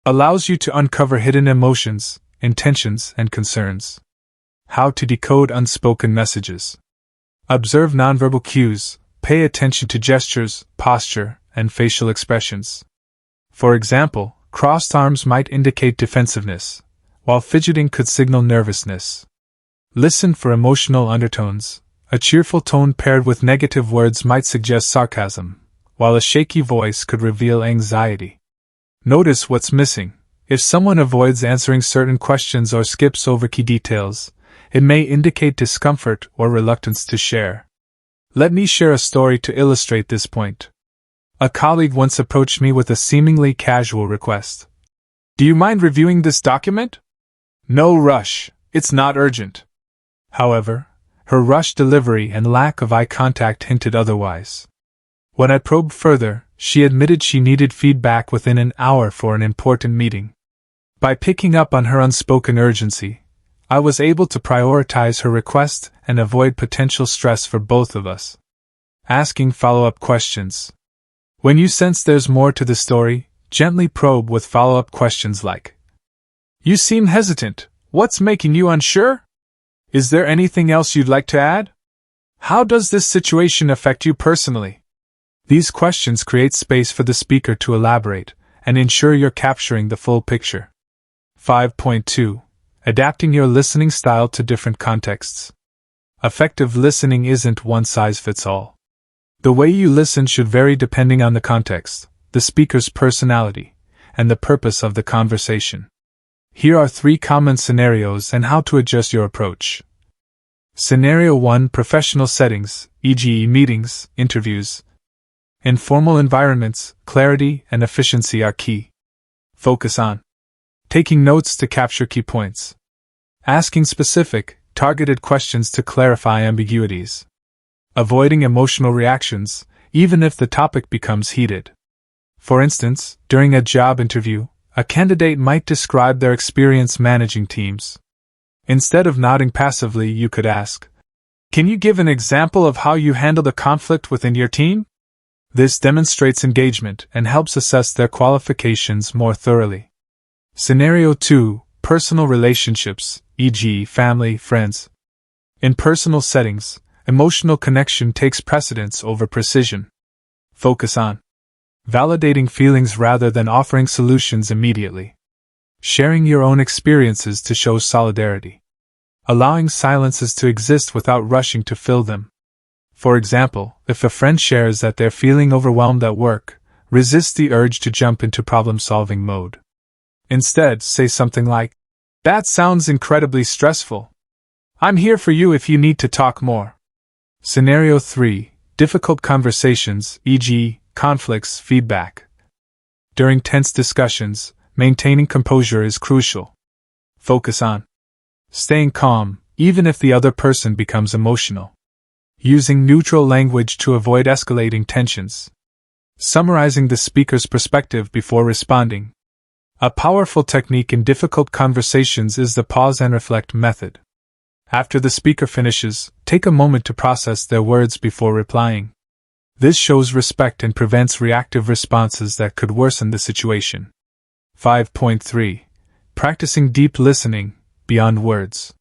allows you to uncover hidden emotions, intentions, and concerns. How to decode unspoken messages. Observe nonverbal cues, pay attention to gestures, posture, and facial expressions. For example, crossed arms might indicate defensiveness, while fidgeting could signal nervousness. Listen for emotional undertones. A cheerful tone paired with negative words might suggest sarcasm, while a shaky voice could reveal anxiety. Notice what's missing. If someone avoids answering certain questions or skips over key details, it may indicate discomfort or reluctance to share. Let me share a story to illustrate this point. A colleague once approached me with a seemingly casual request. "Do you mind reviewing this document?" "No rush, it's not urgent." However, her rushed delivery and lack of eye contact hinted otherwise. When I probed further, she admitted she needed feedback within an hour for an important meeting. By picking up on her unspoken urgency, I was able to prioritize her request and avoid potential stress for both of us. Asking follow-up questions. When you sense there's more to the story, gently probe with follow-up questions like, "You seem hesitant. What's making you unsure? Is there anything else you'd like to add? How does this situation affect you personally?" These questions create space for the speaker to elaborate and ensure you're capturing the full picture. 5.2. Adapting your listening style to different contexts. Effective listening isn't one size fits all. The way you listen should vary depending on the context, the speaker's personality, and the purpose of the conversation. Here are 3 common scenarios and how to adjust your approach. Scenario 1: Professional settings, e.g., meetings, interviews. In formal environments, clarity and efficiency are key. Focus on taking notes to capture key points, asking specific, targeted questions to clarify ambiguities, avoiding emotional reactions, even if the topic becomes heated. For instance, during a job interview, a candidate might describe their experience managing teams. Instead of nodding passively, you could ask, "Can you give an example of how you handled a conflict within your team?" This demonstrates engagement and helps assess their qualifications more thoroughly. Scenario 2: Personal relationships, e.g., family, friends. In personal settings, emotional connection takes precedence over precision. Focus on validating feelings rather than offering solutions immediately. Sharing your own experiences to show solidarity. Allowing silences to exist without rushing to fill them. For example, if a friend shares that they're feeling overwhelmed at work, resist the urge to jump into problem-solving mode. Instead, say something like, "That sounds incredibly stressful. I'm here for you if you need to talk more." Scenario 3: Difficult conversations, e.g., conflicts, feedback. During tense discussions, maintaining composure is crucial. Focus on staying calm, even if the other person becomes emotional. Using neutral language to avoid escalating tensions. Summarizing the speaker's perspective before responding. A powerful technique in difficult conversations is the pause and reflect method. After the speaker finishes, take a moment to process their words before replying. This shows respect and prevents reactive responses that could worsen the situation. 5.3. Practicing deep listening, beyond words.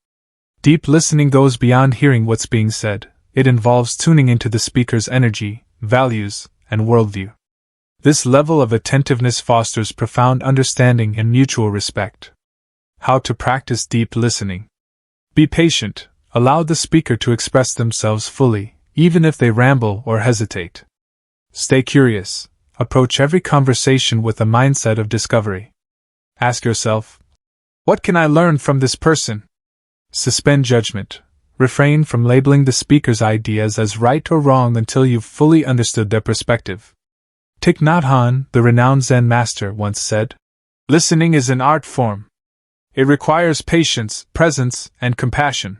Deep listening goes beyond hearing what's being said. It involves tuning into the speaker's energy, values, and worldview. This level of attentiveness fosters profound understanding and mutual respect. How to practice deep listening. Be patient. Allow the speaker to express themselves fully, even if they ramble or hesitate. Stay curious. Approach every conversation with a mindset of discovery. Ask yourself, "What can I learn from this person?" Suspend judgment. Refrain from labeling the speaker's ideas as right or wrong until you've fully understood their perspective. Thich Nhat Hanh, the renowned Zen master, once said, "Listening is an art form. It requires patience, presence, and compassion."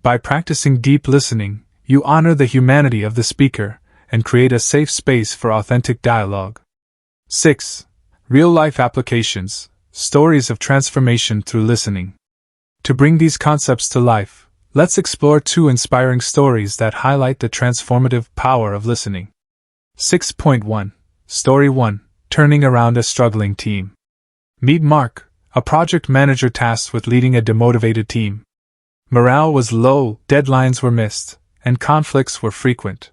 By practicing deep listening, you honor the humanity of the speaker and create a safe space for authentic dialogue. 6. Real-life applications, stories of transformation through listening. To bring these concepts to life, let's explore 2 inspiring stories that highlight the transformative power of listening. 6.1. Story 1: Turning Around a Struggling Team. Meet Mark, a project manager tasked with leading a demotivated team. Morale was low, deadlines were missed, and conflicts were frequent.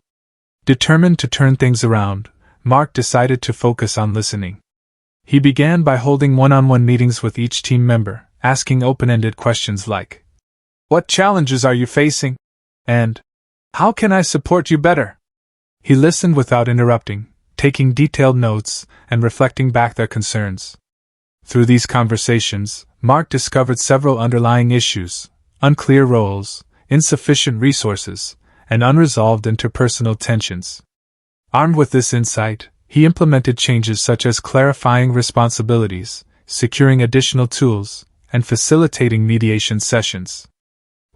Determined to turn things around, Mark decided to focus on listening. He began by holding one-on-one meetings with each team member, asking open-ended questions like, "What challenges are you facing?" and "How can I support you better?" He listened without interrupting, taking detailed notes and reflecting back their concerns. Through these conversations, Mark discovered several underlying issues: unclear roles, insufficient resources, and unresolved interpersonal tensions. Armed with this insight, he implemented changes such as clarifying responsibilities, securing additional tools, and facilitating mediation sessions.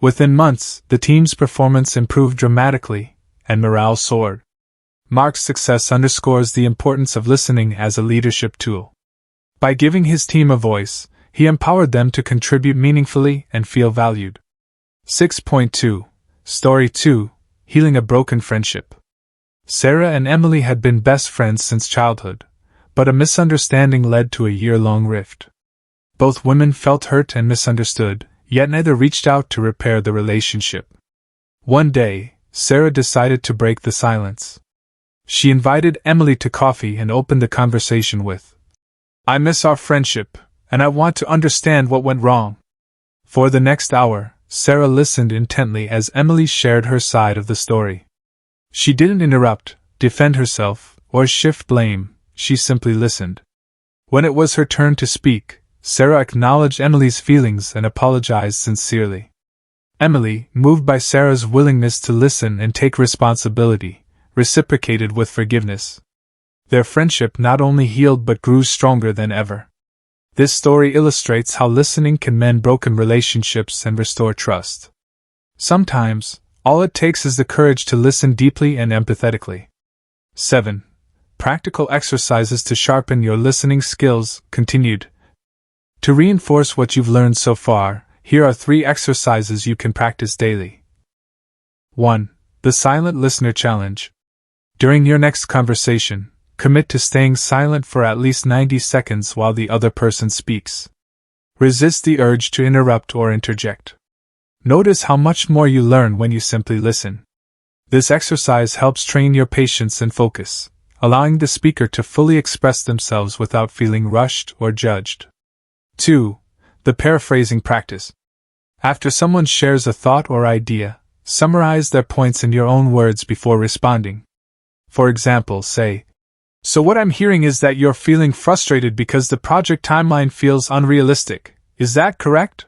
Within months, the team's performance improved dramatically, and morale soared. Mark's success underscores the importance of listening as a leadership tool. By giving his team a voice, he empowered them to contribute meaningfully and feel valued. 6.2. Story 2: Healing a Broken Friendship. Sarah and Emily had been best friends since childhood, but a misunderstanding led to a year-long rift. Both women felt hurt and misunderstood, yet neither reached out to repair the relationship. One day, Sarah decided to break the silence. She invited Emily to coffee and opened the conversation with, "I miss our friendship, and I want to understand what went wrong." For the next hour, Sarah listened intently as Emily shared her side of the story. She didn't interrupt, defend herself, or shift blame, she simply listened. When it was her turn to speak, Sarah acknowledged Emily's feelings and apologized sincerely. Emily, moved by Sarah's willingness to listen and take responsibility, reciprocated with forgiveness. Their friendship not only healed but grew stronger than ever. This story illustrates how listening can mend broken relationships and restore trust. Sometimes, all it takes is the courage to listen deeply and empathetically. 7. Practical exercises to sharpen your listening skills, continued. To reinforce what you've learned so far, here are 3 exercises you can practice daily. 1. The Silent Listener Challenge. During your next conversation, commit to staying silent for at least 90 seconds while the other person speaks. Resist the urge to interrupt or interject. Notice how much more you learn when you simply listen. This exercise helps train your patience and focus, allowing the speaker to fully express themselves without feeling rushed or judged. 2. The Paraphrasing Practice. After someone shares a thought or idea, summarize their points in your own words before responding. For example, say, "So what I'm hearing is that you're feeling frustrated because the project timeline feels unrealistic. Is that correct?"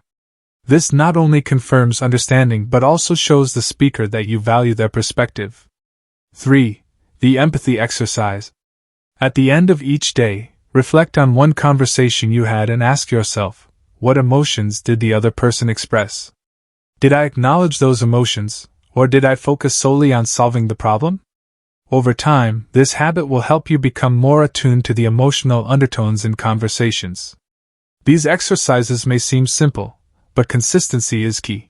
This not only confirms understanding but also shows the speaker that you value their perspective. 3. The Empathy Exercise. At the end of each day, reflect on one conversation you had and ask yourself, what emotions did the other person express? Did I acknowledge those emotions, or did I focus solely on solving the problem? Over time, this habit will help you become more attuned to the emotional undertones in conversations. These exercises may seem simple, but consistency is key.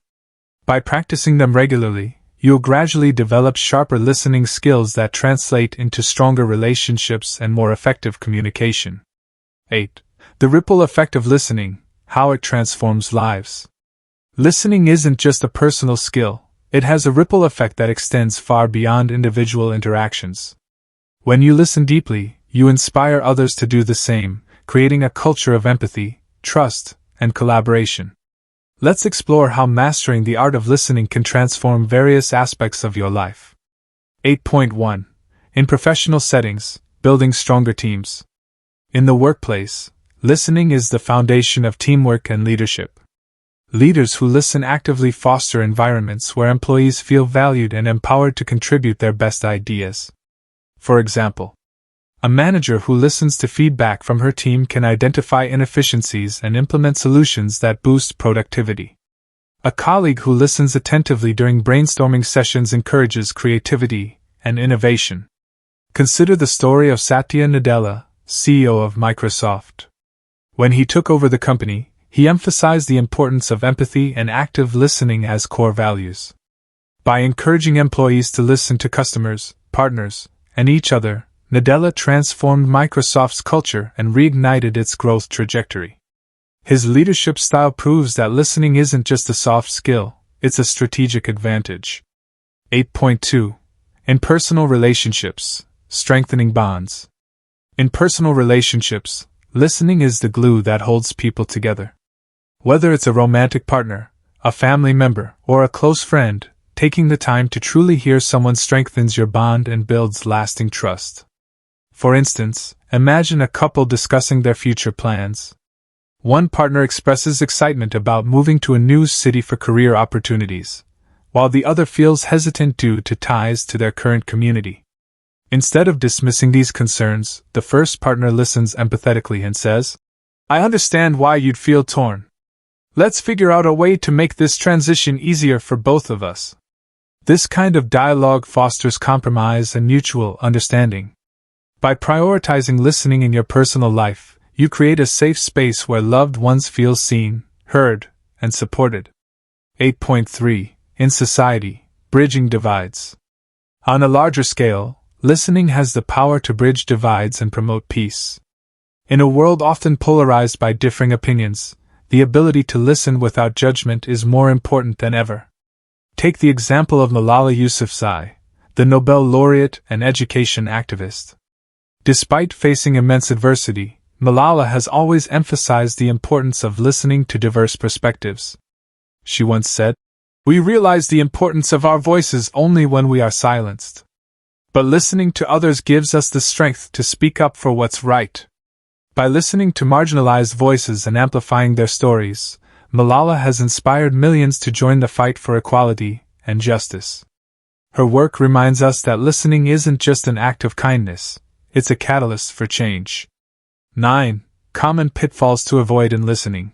By practicing them regularly, you'll gradually develop sharper listening skills that translate into stronger relationships and more effective communication. 8. The Ripple Effect of Listening, How It Transforms Lives. Listening isn't just a personal skill. It has a ripple effect that extends far beyond individual interactions. When you listen deeply, you inspire others to do the same, creating a culture of empathy, trust, and collaboration. Let's explore how mastering the art of listening can transform various aspects of your life. 8.1. In professional settings, building stronger teams. In the workplace, listening is the foundation of teamwork and leadership. Leaders who listen actively foster environments where employees feel valued and empowered to contribute their best ideas. For example, a manager who listens to feedback from her team can identify inefficiencies and implement solutions that boost productivity. A colleague who listens attentively during brainstorming sessions encourages creativity and innovation. Consider the story of Satya Nadella, CEO of Microsoft. When he took over the company, he emphasized the importance of empathy and active listening as core values. By encouraging employees to listen to customers, partners, and each other, Nadella transformed Microsoft's culture and reignited its growth trajectory. His leadership style proves that listening isn't just a soft skill, it's a strategic advantage. 8.2. In personal relationships, strengthening bonds. In personal relationships, listening is the glue that holds people together. Whether it's a romantic partner, a family member, or a close friend, taking the time to truly hear someone strengthens your bond and builds lasting trust. For instance, imagine a couple discussing their future plans. One partner expresses excitement about moving to a new city for career opportunities, while the other feels hesitant due to ties to their current community. Instead of dismissing these concerns, the first partner listens empathetically and says, "I understand why you'd feel torn. Let's figure out a way to make this transition easier for both of us." This kind of dialogue fosters compromise and mutual understanding. By prioritizing listening in your personal life, you create a safe space where loved ones feel seen, heard, and supported. 8.3. In society, bridging divides. On a larger scale, listening has the power to bridge divides and promote peace. In a world often polarized by differing opinions, the ability to listen without judgment is more important than ever. Take the example of Malala Yousafzai, the Nobel laureate and education activist. Despite facing immense adversity, Malala has always emphasized the importance of listening to diverse perspectives. She once said, "We realize the importance of our voices only when we are silenced. But listening to others gives us the strength to speak up for what's right." By listening to marginalized voices and amplifying their stories, Malala has inspired millions to join the fight for equality and justice. Her work reminds us that listening isn't just an act of kindness, it's a catalyst for change. 9. Common pitfalls to avoid in listening.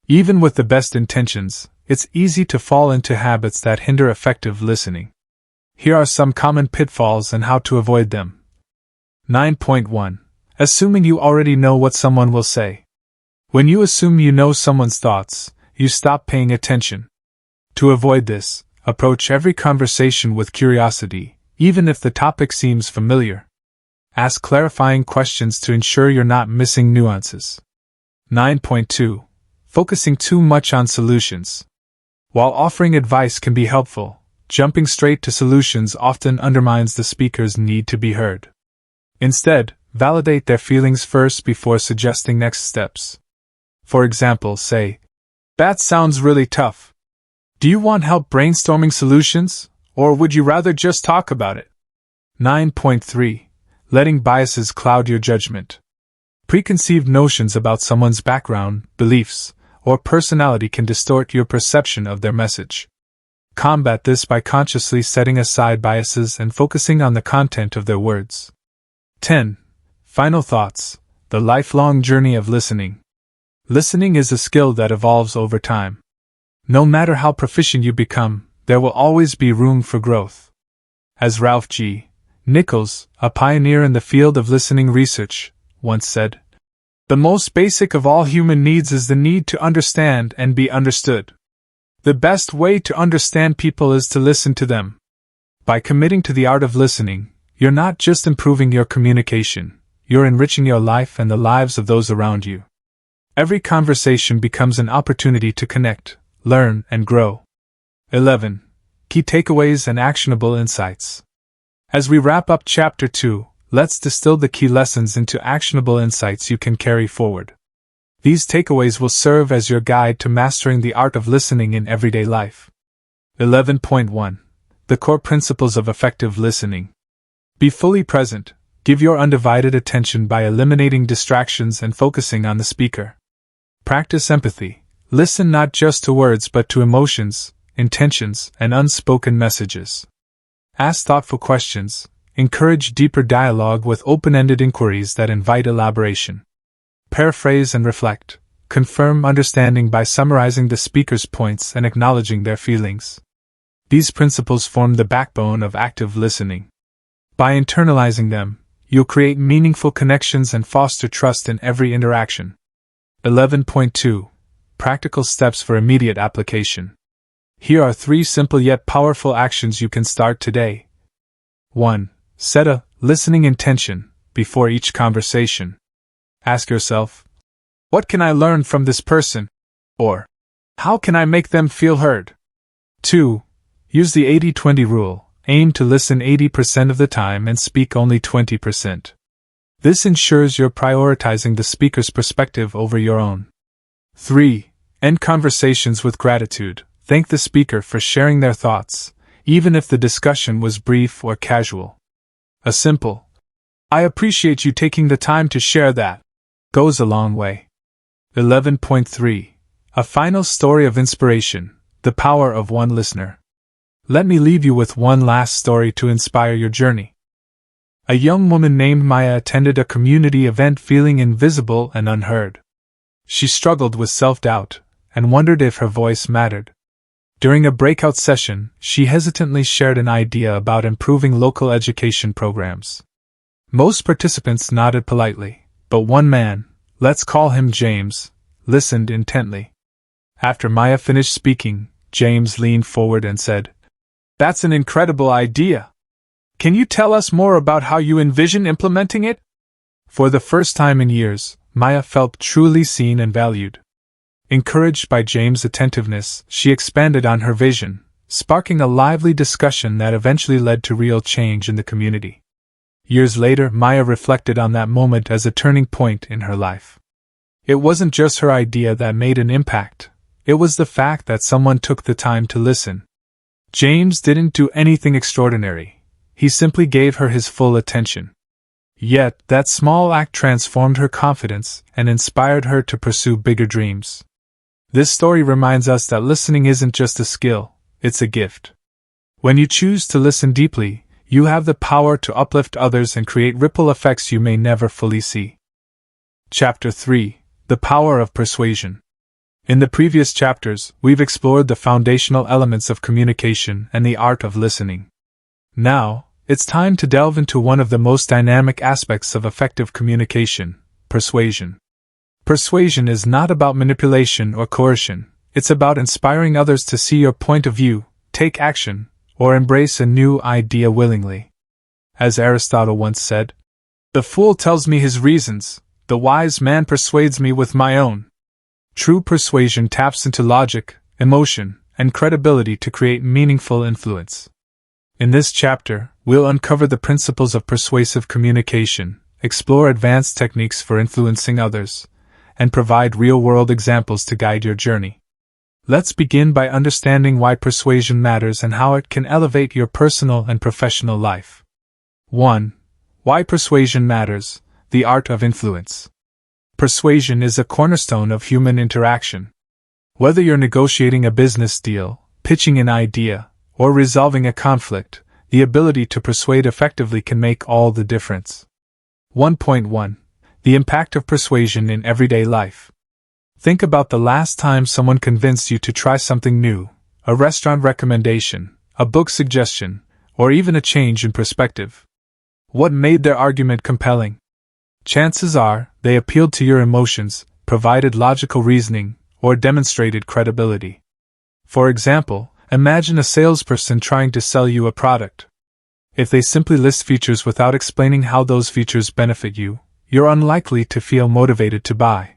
Even with the best intentions, it's easy to fall into habits that hinder effective listening. Here are some common pitfalls and how to avoid them. 9.1. Assuming you already know what someone will say. When you assume you know someone's thoughts, you stop paying attention. To avoid this, approach every conversation with curiosity, even if the topic seems familiar. Ask clarifying questions to ensure you're not missing nuances. 9.2. Focusing too much on solutions. While offering advice can be helpful, jumping straight to solutions often undermines the speaker's need to be heard. Instead, validate their feelings first before suggesting next steps. For example, say, "That sounds really tough. Do you want help brainstorming solutions, or would you rather just talk about it?" 9.3. Letting biases cloud your judgment. Preconceived notions about someone's background, beliefs, or personality can distort your perception of their message. Combat this by consciously setting aside biases and focusing on the content of their words. 10. Final thoughts. The lifelong journey of listening. Listening is a skill that evolves over time. No matter how proficient you become, there will always be room for growth. As Ralph G. Nichols, a pioneer in the field of listening research, once said, "The most basic of all human needs is the need to understand and be understood. The best way to understand people is to listen to them." By committing to the art of listening, you're not just improving your communication, you're enriching your life and the lives of those around you. Every conversation becomes an opportunity to connect, learn, and grow. 11. Key takeaways and actionable insights. As we wrap up Chapter 2, let's distill the key lessons into actionable insights you can carry forward. These takeaways will serve as your guide to mastering the art of listening in everyday life. 11.1. The core principles of effective listening. Be fully present. Give your undivided attention by eliminating distractions and focusing on the speaker. Practice empathy. Listen not just to words but to emotions, intentions, and unspoken messages. Ask thoughtful questions. Encourage deeper dialogue with open-ended inquiries that invite elaboration. Paraphrase and reflect. Confirm understanding by summarizing the speaker's points and acknowledging their feelings. These principles form the backbone of active listening. By internalizing them, you'll create meaningful connections and foster trust in every interaction. 11.2. Practical steps for immediate application. Here are 3 simple yet powerful actions you can start today. 1. Set a listening intention before each conversation. Ask yourself, "What can I learn from this person?" Or, "How can I make them feel heard?" 2. Use the 80-20 rule. Aim to listen 80% of the time and speak only 20%. This ensures you're prioritizing the speaker's perspective over your own. 3. End conversations with gratitude. Thank the speaker for sharing their thoughts, even if the discussion was brief or casual. A simple, "I appreciate you taking the time to share that," goes a long way. 11.3. A final story of inspiration. The power of one listener. Let me leave you with one last story to inspire your journey. A young woman named Maya attended a community event feeling invisible and unheard. She struggled with self-doubt and wondered if her voice mattered. During a breakout session, she hesitantly shared an idea about improving local education programs. Most participants nodded politely, but one man, let's call him James, listened intently. After Maya finished speaking, James leaned forward and said, "That's an incredible idea. Can you tell us more about how you envision implementing it?" For the first time in years, Maya felt truly seen and valued. Encouraged by James' attentiveness, she expanded on her vision, sparking a lively discussion that eventually led to real change in the community. Years later, Maya reflected on that moment as a turning point in her life. It wasn't just her idea that made an impact, it was the fact that someone took the time to listen. James didn't do anything extraordinary, he simply gave her his full attention. Yet, that small act transformed her confidence and inspired her to pursue bigger dreams. This story reminds us that listening isn't just a skill, it's a gift. When you choose to listen deeply, you have the power to uplift others and create ripple effects you may never fully see. Chapter 3: The Power of Persuasion. In the previous chapters, we've explored the foundational elements of communication and the art of listening. Now, it's time to delve into one of the most dynamic aspects of effective communication: persuasion. Persuasion is not about manipulation or coercion, it's about inspiring others to see your point of view, take action, or embrace a new idea willingly. As Aristotle once said, "The fool tells me his reasons, the wise man persuades me with my own." True persuasion taps into logic, emotion, and credibility to create meaningful influence. In this chapter, we'll uncover the principles of persuasive communication, explore advanced techniques for influencing others, and provide real-world examples to guide your journey. Let's begin by understanding why persuasion matters and how it can elevate your personal and professional life. 1. Why persuasion matters: the art of influence. Persuasion is a cornerstone of human interaction. Whether you're negotiating a business deal, pitching an idea, or resolving a conflict, the ability to persuade effectively can make all the difference. 1.1. The impact of persuasion in everyday life. Think about the last time someone convinced you to try something new: a restaurant recommendation, a book suggestion, or even a change in perspective. What made their argument compelling? Chances are, they appealed to your emotions, provided logical reasoning, or demonstrated credibility. For example, imagine a salesperson trying to sell you a product. If they simply list features without explaining how those features benefit you, you're unlikely to feel motivated to buy.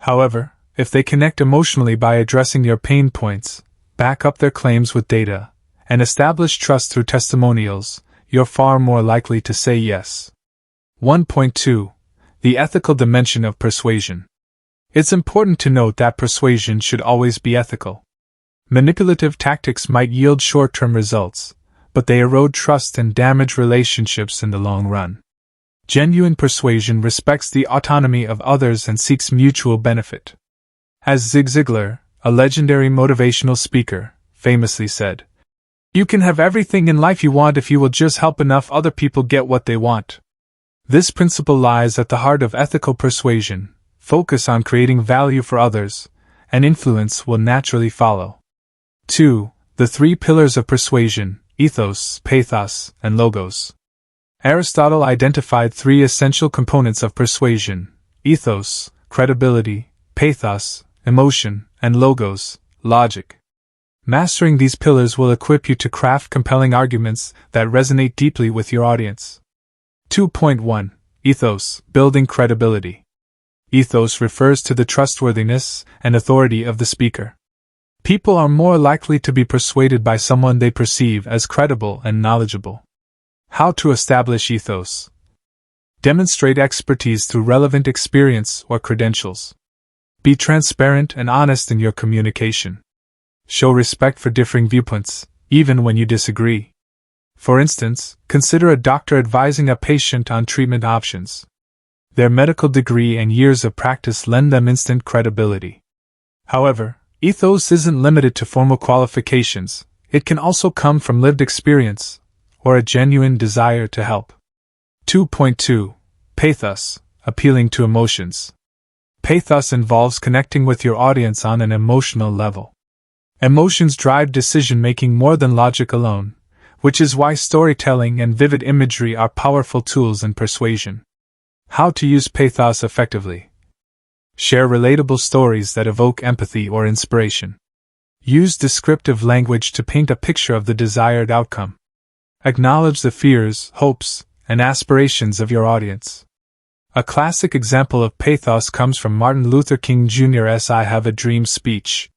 However, if they connect emotionally by addressing your pain points, back up their claims with data, and establish trust through testimonials, you're far more likely to say yes. 1.2. The ethical dimension of persuasion. It's important to note that persuasion should always be ethical. Manipulative tactics might yield short-term results, but they erode trust and damage relationships in the long run. Genuine persuasion respects the autonomy of others and seeks mutual benefit. As Zig Ziglar, a legendary motivational speaker, famously said, "You can have everything in life you want if you will just help enough other people get what they want." This principle lies at the heart of ethical persuasion. Focus on creating value for others, and influence will naturally follow. 2. The three pillars of persuasion: ethos, pathos, and logos. Aristotle identified three essential components of persuasion: ethos, credibility; pathos, emotion; and logos, logic. Mastering these pillars will equip you to craft compelling arguments that resonate deeply with your audience. 2.1. Ethos, building credibility. Ethos refers to the trustworthiness and authority of the speaker. People are more likely to be persuaded by someone they perceive as credible and knowledgeable. How to establish ethos? Demonstrate expertise through relevant experience or credentials. Be transparent and honest in your communication. Show respect for differing viewpoints, even when you disagree. For instance, consider a doctor advising a patient on treatment options. Their medical degree and years of practice lend them instant credibility. However, ethos isn't limited to formal qualifications, it can also come from lived experience, or a genuine desire to help. 2.2. Pathos, appealing to emotions. Pathos involves connecting with your audience on an emotional level. Emotions drive decision-making more than logic alone, which is why storytelling and vivid imagery are powerful tools in persuasion. How to use pathos effectively. Share relatable stories that evoke empathy or inspiration. Use descriptive language to paint a picture of the desired outcome. Acknowledge the fears, hopes, and aspirations of your audience. A classic example of pathos comes from Martin Luther King Jr.'s "I Have a Dream" speech.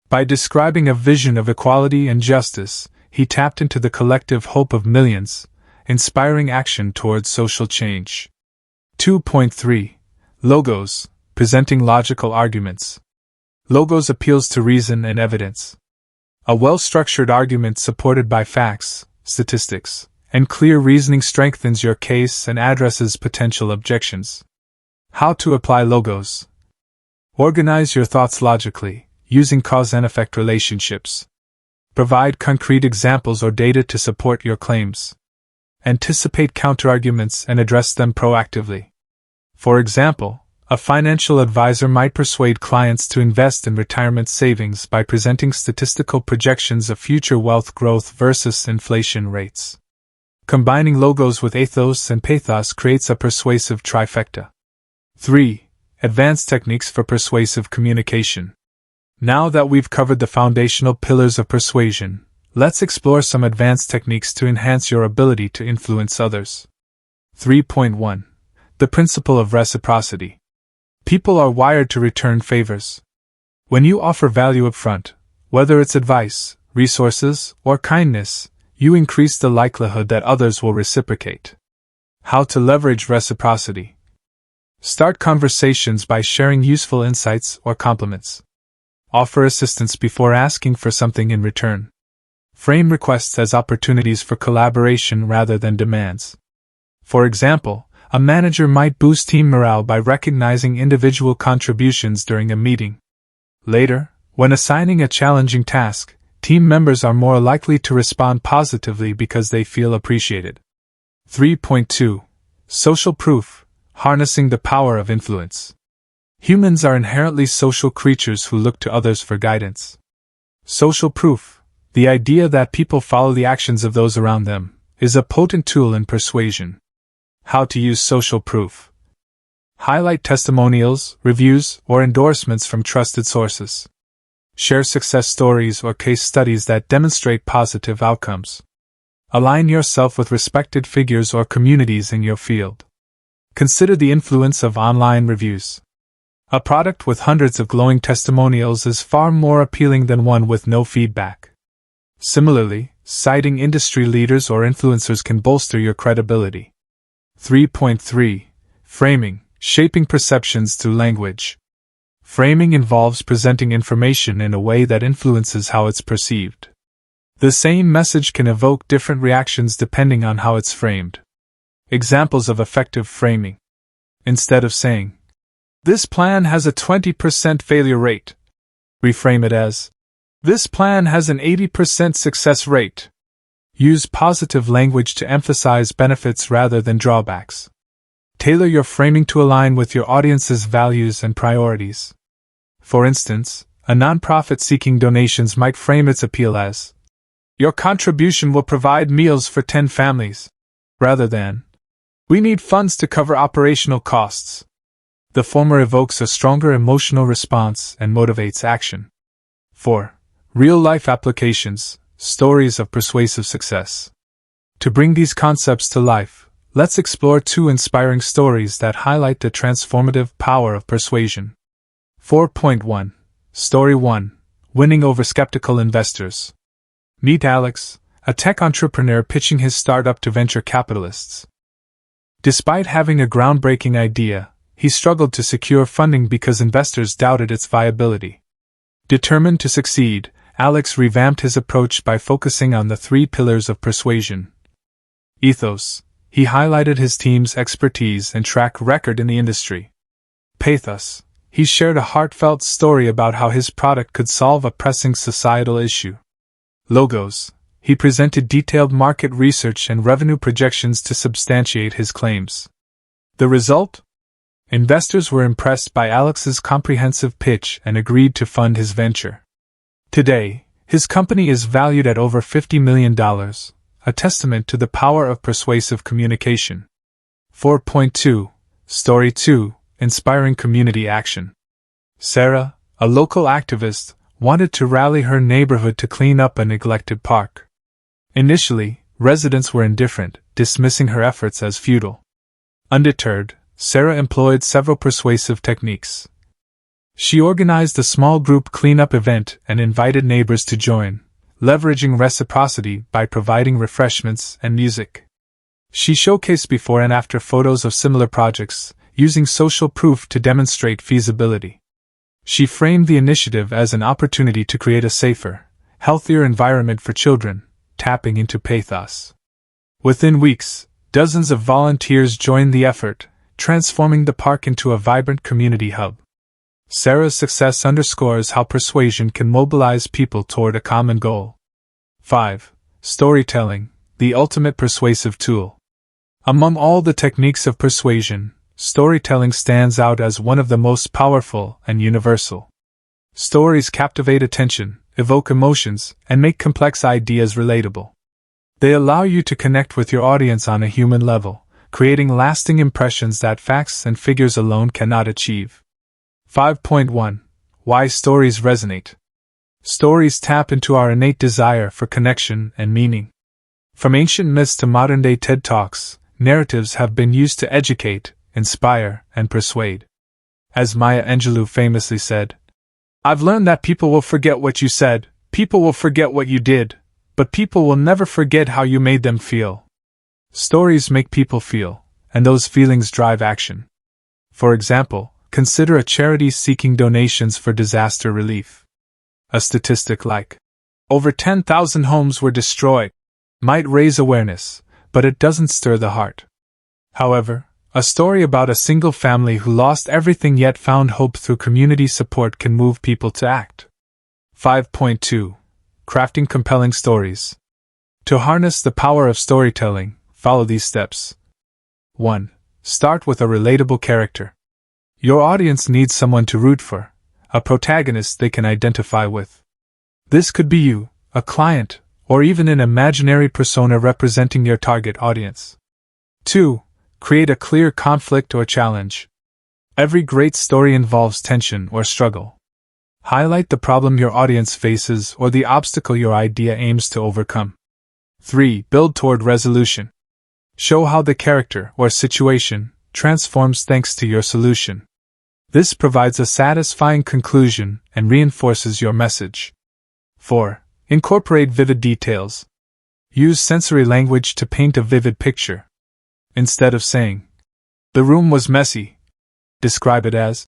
By describing a vision of equality and justice, he tapped into the collective hope of millions, inspiring action towards social change. 2.3. Logos, presenting logical arguments. Logos appeals to reason and evidence. A well-structured argument supported by facts, statistics, and clear reasoning strengthens your case and addresses potential objections. How to apply logos. Organize your thoughts logically, using cause and effect relationships. Provide concrete examples or data to support your claims. Anticipate counterarguments and address them proactively. For example, a financial advisor might persuade clients to invest in retirement savings by presenting statistical projections of future wealth growth versus inflation rates. Combining logos with ethos and pathos creates a persuasive trifecta. 3. Advanced techniques for persuasive communication. Now that we've covered the foundational pillars of persuasion, let's explore some advanced techniques to enhance your ability to influence others. 3.1. The principle of reciprocity. People are wired to return favors. When you offer value up front, whether it's advice, resources, or kindness, you increase the likelihood that others will reciprocate. How to leverage reciprocity. Start conversations by sharing useful insights or compliments. Offer assistance before asking for something in return. Frame requests as opportunities for collaboration rather than demands. For example, a manager might boost team morale by recognizing individual contributions during a meeting. Later, when assigning a challenging task, team members are more likely to respond positively because they feel appreciated. 3.2. Social proof, harnessing the power of influence. Humans are inherently social creatures who look to others for guidance. Social proof, the idea that people follow the actions of those around them, is a potent tool in persuasion. How to use social proof. Highlight testimonials, reviews, or endorsements from trusted sources. Share success stories or case studies that demonstrate positive outcomes. Align yourself with respected figures or communities in your field. Consider the influence of online reviews. A product with hundreds of glowing testimonials is far more appealing than one with no feedback. Similarly, citing industry leaders or influencers can bolster your credibility. 3.3. Framing, shaping perceptions through language. Framing involves presenting information in a way that influences how it's perceived. The same message can evoke different reactions depending on how it's framed. Examples of effective framing. Instead of saying, "This plan has a 20% failure rate," reframe it as, "This plan has an 80% success rate." Use positive language to emphasize benefits rather than drawbacks. Tailor your framing to align with your audience's values and priorities. For instance, a nonprofit seeking donations might frame its appeal as, "Your contribution will provide meals for 10 families," rather than, "We need funds to cover operational costs." The former evokes a stronger emotional response and motivates action. 4. Real-life applications. Stories of persuasive success. To bring these concepts to life, let's explore 2 inspiring stories that highlight the transformative power of persuasion. 4.1. Story 1. Winning over skeptical investors. Meet Alex, a tech entrepreneur pitching his startup to venture capitalists. Despite having a groundbreaking idea, he struggled to secure funding because investors doubted its viability. Determined to succeed, Alex revamped his approach by focusing on the 3 pillars of persuasion. Ethos. He highlighted his team's expertise and track record in the industry. Pathos. He shared a heartfelt story about how his product could solve a pressing societal issue. Logos. He presented detailed market research and revenue projections to substantiate his claims. The result? Investors were impressed by Alex's comprehensive pitch and agreed to fund his venture. Today, his company is valued at over $50 million, a testament to the power of persuasive communication. 4.2. Story 2. Inspiring community action. Sarah, a local activist, wanted to rally her neighborhood to clean up a neglected park. Initially, residents were indifferent, dismissing her efforts as futile. Undeterred, Sarah employed several persuasive techniques. She organized a small group cleanup event and invited neighbors to join, leveraging reciprocity by providing refreshments and music. She showcased before and after photos of similar projects, using social proof to demonstrate feasibility. She framed the initiative as an opportunity to create a safer, healthier environment for children, tapping into pathos. Within weeks, dozens of volunteers joined the effort, transforming the park into a vibrant community hub. Sarah's success underscores how persuasion can mobilize people toward a common goal. 5. Storytelling, the ultimate persuasive tool. Among all the techniques of persuasion, storytelling stands out as one of the most powerful and universal. Stories captivate attention, evoke emotions, and make complex ideas relatable. They allow you to connect with your audience on a human level, creating lasting impressions that facts and figures alone cannot achieve. 5.1. Why stories resonate. Stories tap into our innate desire for connection and meaning. From ancient myths to modern-day TED Talks, narratives have been used to educate, inspire, and persuade. As Maya Angelou famously said, "I've learned that people will forget what you said, people will forget what you did, but people will never forget how you made them feel." Stories make people feel, and those feelings drive action. For example, consider a charity seeking donations for disaster relief. A statistic like, "Over 10,000 homes were destroyed," might raise awareness, but it doesn't stir the heart. However, a story about a single family who lost everything yet found hope through community support can move people to act. 5.2. Crafting compelling stories. To harness the power of storytelling, follow these steps. 1. Start with a relatable character. Your audience needs someone to root for, a protagonist they can identify with. This could be you, a client, or even an imaginary persona representing your target audience. 2. Create a clear conflict or challenge. Every great story involves tension or struggle. Highlight the problem your audience faces or the obstacle your idea aims to overcome. 3. Build toward resolution. Show how the character or situation transforms thanks to your solution. This provides a satisfying conclusion and reinforces your message. 4. Incorporate vivid details. Use sensory language to paint a vivid picture. Instead of saying, "The room was messy," describe it as,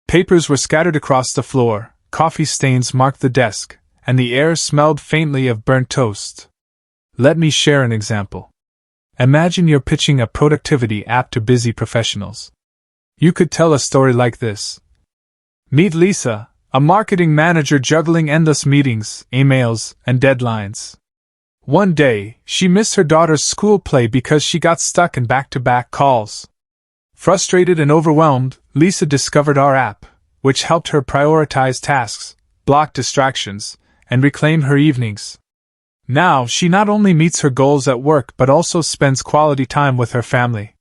"Papers were scattered across the floor, coffee stains marked the desk, and the air smelled faintly of burnt toast." Let me share an example. Imagine you're pitching a productivity app to busy professionals. You could tell a story like this. Meet Lisa, a marketing manager juggling endless meetings, emails, and deadlines. One day, she missed her daughter's school play because she got stuck in back-to-back calls. Frustrated and overwhelmed, Lisa discovered our app, which helped her prioritize tasks, block distractions, and reclaim her evenings. Now, she not only meets her goals at work but also spends quality time with her family.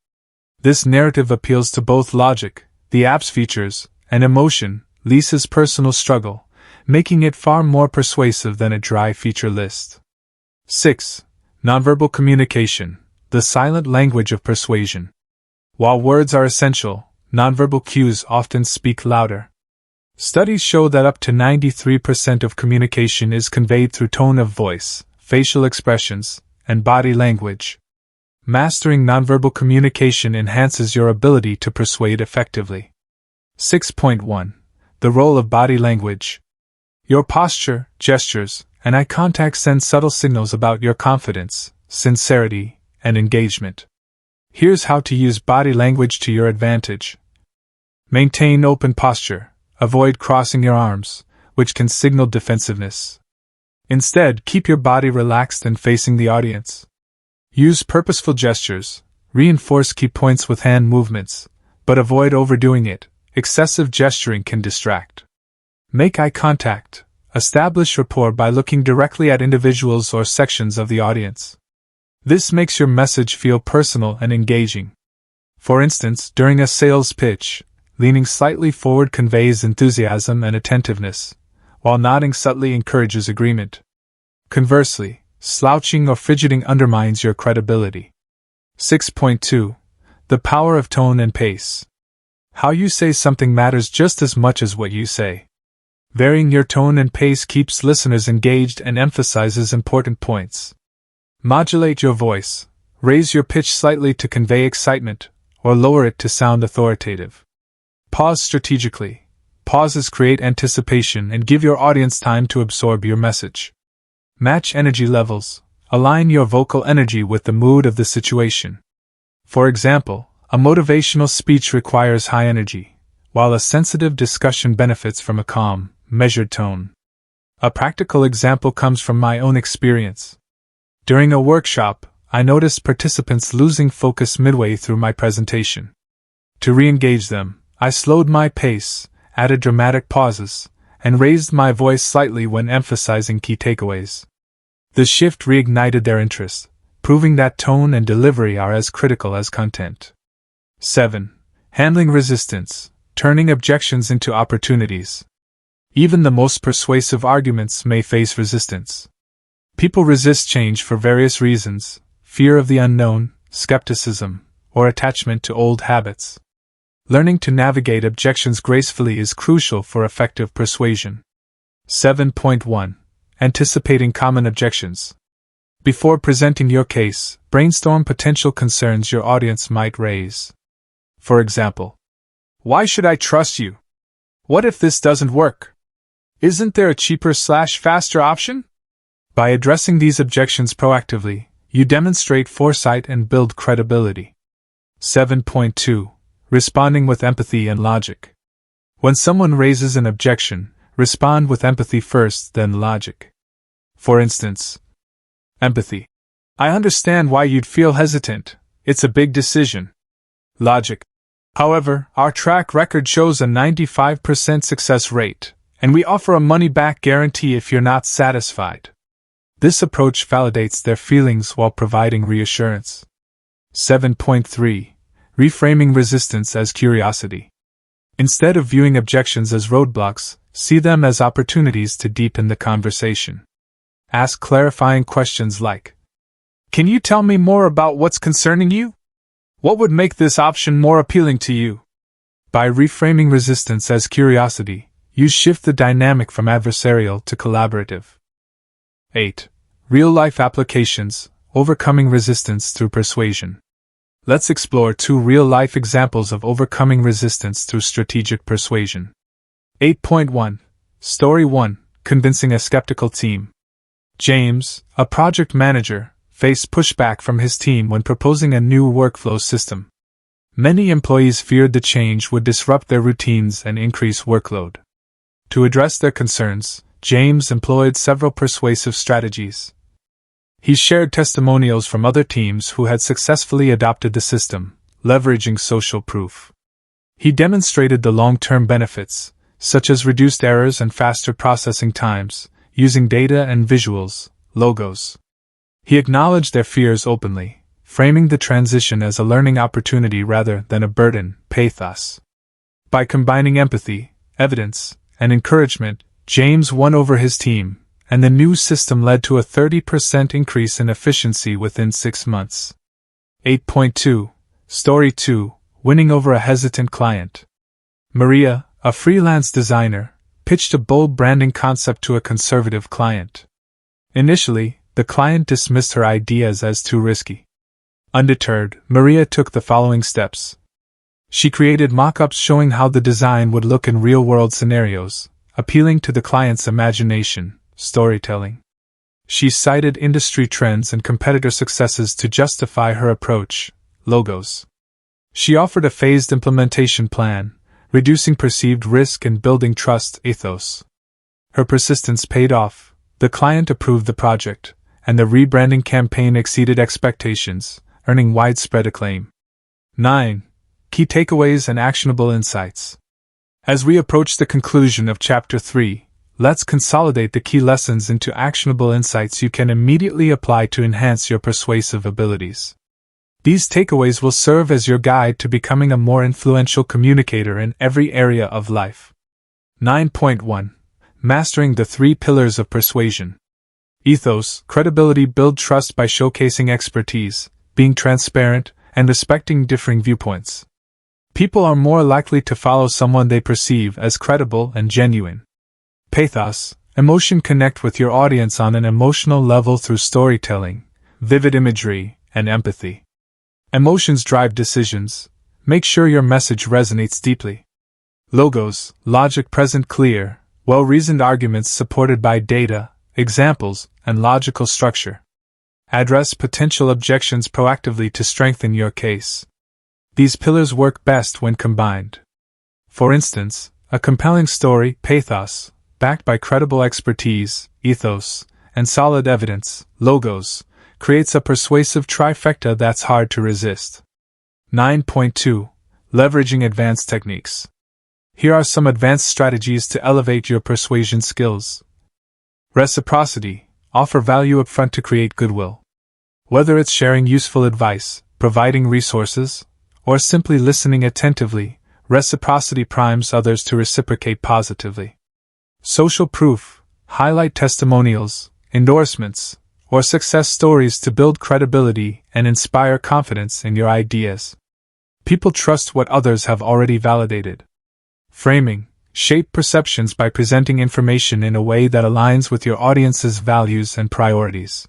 This narrative appeals to both logic, the app's features, and emotion, Lisa's personal struggle, making it far more persuasive than a dry feature list. 6. Nonverbal communication, the silent language of persuasion. While words are essential, nonverbal cues often speak louder. Studies show that up to 93% of communication is conveyed through tone of voice, facial expressions, and body language. Mastering nonverbal communication enhances your ability to persuade effectively. 6.1. The role of body language. Your posture, gestures, and eye contact send subtle signals about your confidence, sincerity, and engagement. Here's how to use body language to your advantage. Maintain open posture. Avoid crossing your arms, which can signal defensiveness. Instead, keep your body relaxed and facing the audience. Use purposeful gestures. Reinforce key points with hand movements, but avoid overdoing it. Excessive gesturing can distract. Make eye contact. Establish rapport by looking directly at individuals or sections of the audience. This makes your message feel personal and engaging. For instance, during a sales pitch, leaning slightly forward conveys enthusiasm and attentiveness, while nodding subtly encourages agreement. Conversely, slouching or fidgeting undermines your credibility. 6.2. The power of tone and pace. How you say something matters just as much as what you say. Varying your tone and pace keeps listeners engaged and emphasizes important points. Modulate your voice. Raise your pitch slightly to convey excitement, or lower it to sound authoritative. Pause strategically. Pauses create anticipation and give your audience time to absorb your message. Match energy levels. Align your vocal energy with the mood of the situation. For example, a motivational speech requires high energy, while a sensitive discussion benefits from a calm, measured tone. A practical example comes from my own experience. During a workshop, I noticed participants losing focus midway through my presentation. To re-engage them, I slowed my pace, added dramatic pauses, and raised my voice slightly when emphasizing key takeaways. The shift reignited their interest, proving that tone and delivery are as critical as content. 7. Handling resistance, turning objections into opportunities. Even the most persuasive arguments may face resistance. People resist change for various reasons: fear of the unknown, skepticism, or attachment to old habits. Learning to navigate objections gracefully is crucial for effective persuasion. 7.1. Anticipating common objections. Before presenting your case, brainstorm potential concerns your audience might raise. For example, why should I trust you? What if this doesn't work? Isn't there a cheaper/faster option? By addressing these objections proactively, you demonstrate foresight and build credibility. 7.2. Responding with empathy and logic. When someone raises an objection, respond with empathy first, then logic. For instance, empathy. I understand why you'd feel hesitant. It's a big decision. Logic. However, our track record shows a 95% success rate, and we offer a money-back guarantee if you're not satisfied. This approach validates their feelings while providing reassurance. 7.3. Reframing resistance as curiosity. Instead of viewing objections as roadblocks, see them as opportunities to deepen the conversation. Ask clarifying questions like, can you tell me more about what's concerning you? What would make this option more appealing to you? By reframing resistance as curiosity, you shift the dynamic from adversarial to collaborative. 8. Real-life applications, overcoming resistance through persuasion. Let's explore 2 real-life examples of overcoming resistance through strategic persuasion. 8.1. Story 1. Convincing a skeptical team. James, a project manager, faced pushback from his team when proposing a new workflow system. Many employees feared the change would disrupt their routines and increase workload. To address their concerns, James employed several persuasive strategies. He shared testimonials from other teams who had successfully adopted the system, leveraging social proof. He demonstrated the long-term benefits, such as reduced errors and faster processing times, using data and visuals, logos. He acknowledged their fears openly, framing the transition as a learning opportunity rather than a burden, pathos. By combining empathy, evidence, and encouragement, James won over his team, and the new system led to a 30% increase in efficiency within 6 months. 8.2. Story 2. Winning over a hesitant client. Maria, a freelance designer, pitched a bold branding concept to a conservative client. Initially, the client dismissed her ideas as too risky. Undeterred, Maria took the following steps. She created mock-ups showing how the design would look in real-world scenarios, appealing to the client's imagination. Storytelling. She cited industry trends and competitor successes to justify her approach. Logos. She offered a phased implementation plan, reducing perceived risk and building trust. Ethos. Her persistence paid off. The client approved the project, and the rebranding campaign exceeded expectations, earning widespread acclaim. 9. Key takeaways and actionable insights. As we approach the conclusion of Chapter 3, let's consolidate the key lessons into actionable insights you can immediately apply to enhance your persuasive abilities. These takeaways will serve as your guide to becoming a more influential communicator in every area of life. 9.1. Mastering the 3 pillars of persuasion. Ethos, credibility. Build trust by showcasing expertise, being transparent, and respecting differing viewpoints. People are more likely to follow someone they perceive as credible and genuine. Pathos, emotion. Connect with your audience on an emotional level through storytelling, vivid imagery, and empathy. Emotions drive decisions. Make sure your message resonates deeply. Logos, logic. Present clear, well-reasoned arguments supported by data, examples, and logical structure. Address potential objections proactively to strengthen your case. These pillars work best when combined. For instance, a compelling story, pathos, backed by credible expertise, ethos, and solid evidence, logos, creates a persuasive trifecta that's hard to resist. 9.2. Leveraging advanced techniques. Here are some advanced strategies to elevate your persuasion skills. Reciprocity. Offer value upfront to create goodwill. Whether it's sharing useful advice, providing resources, or simply listening attentively, reciprocity primes others to reciprocate positively. Social proof. Highlight testimonials, endorsements, or success stories to build credibility and inspire confidence in your ideas. People trust what others have already validated. Framing. Shape perceptions by presenting information in a way that aligns with your audience's values and priorities.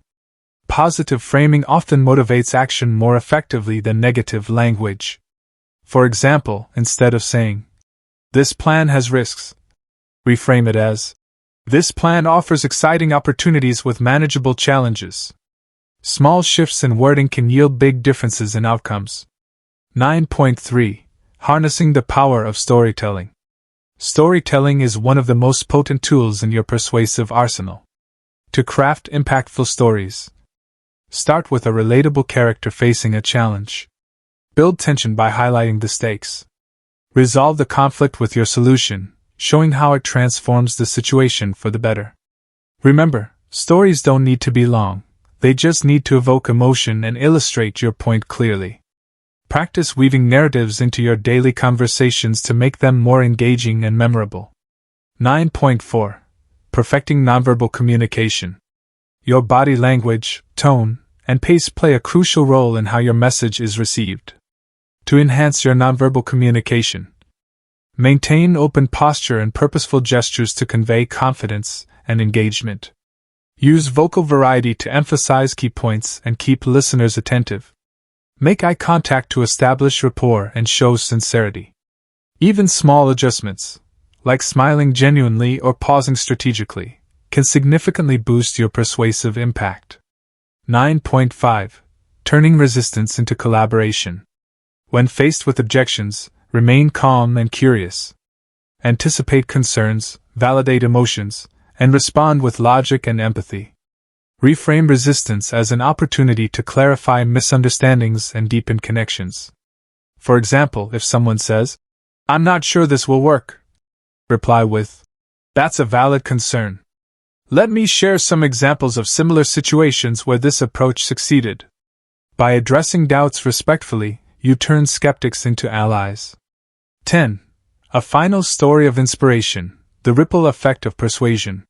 Positive framing often motivates action more effectively than negative language. For example, instead of saying, "This plan has risks," reframe it as, "This plan offers exciting opportunities with manageable challenges." Small shifts in wording can yield big differences in outcomes. 9.3. Harnessing the power of storytelling. Storytelling is one of the most potent tools in your persuasive arsenal. To craft impactful stories, start with a relatable character facing a challenge. Build tension by highlighting the stakes. Resolve the conflict with your solution, showing how it transforms the situation for the better. Remember, stories don't need to be long, they just need to evoke emotion and illustrate your point clearly. Practice weaving narratives into your daily conversations to make them more engaging and memorable. 9.4. Perfecting nonverbal communication. Your body language, tone, and pace play a crucial role in how your message is received. To enhance your nonverbal communication, maintain open posture and purposeful gestures to convey confidence and engagement. Use vocal variety to emphasize key points and keep listeners attentive. Make eye contact to establish rapport and show sincerity. Even small adjustments, like smiling genuinely or pausing strategically, can significantly boost your persuasive impact. 9.5. Turning resistance into collaboration. When faced with objections, remain calm and curious. Anticipate concerns, validate emotions, and respond with logic and empathy. Reframe resistance as an opportunity to clarify misunderstandings and deepen connections. For example, if someone says, "I'm not sure this will work," reply with, "That's a valid concern. Let me share some examples of similar situations where this approach succeeded." By addressing doubts respectfully, you turn skeptics into allies. 10. A final story of inspiration, the ripple effect of persuasion.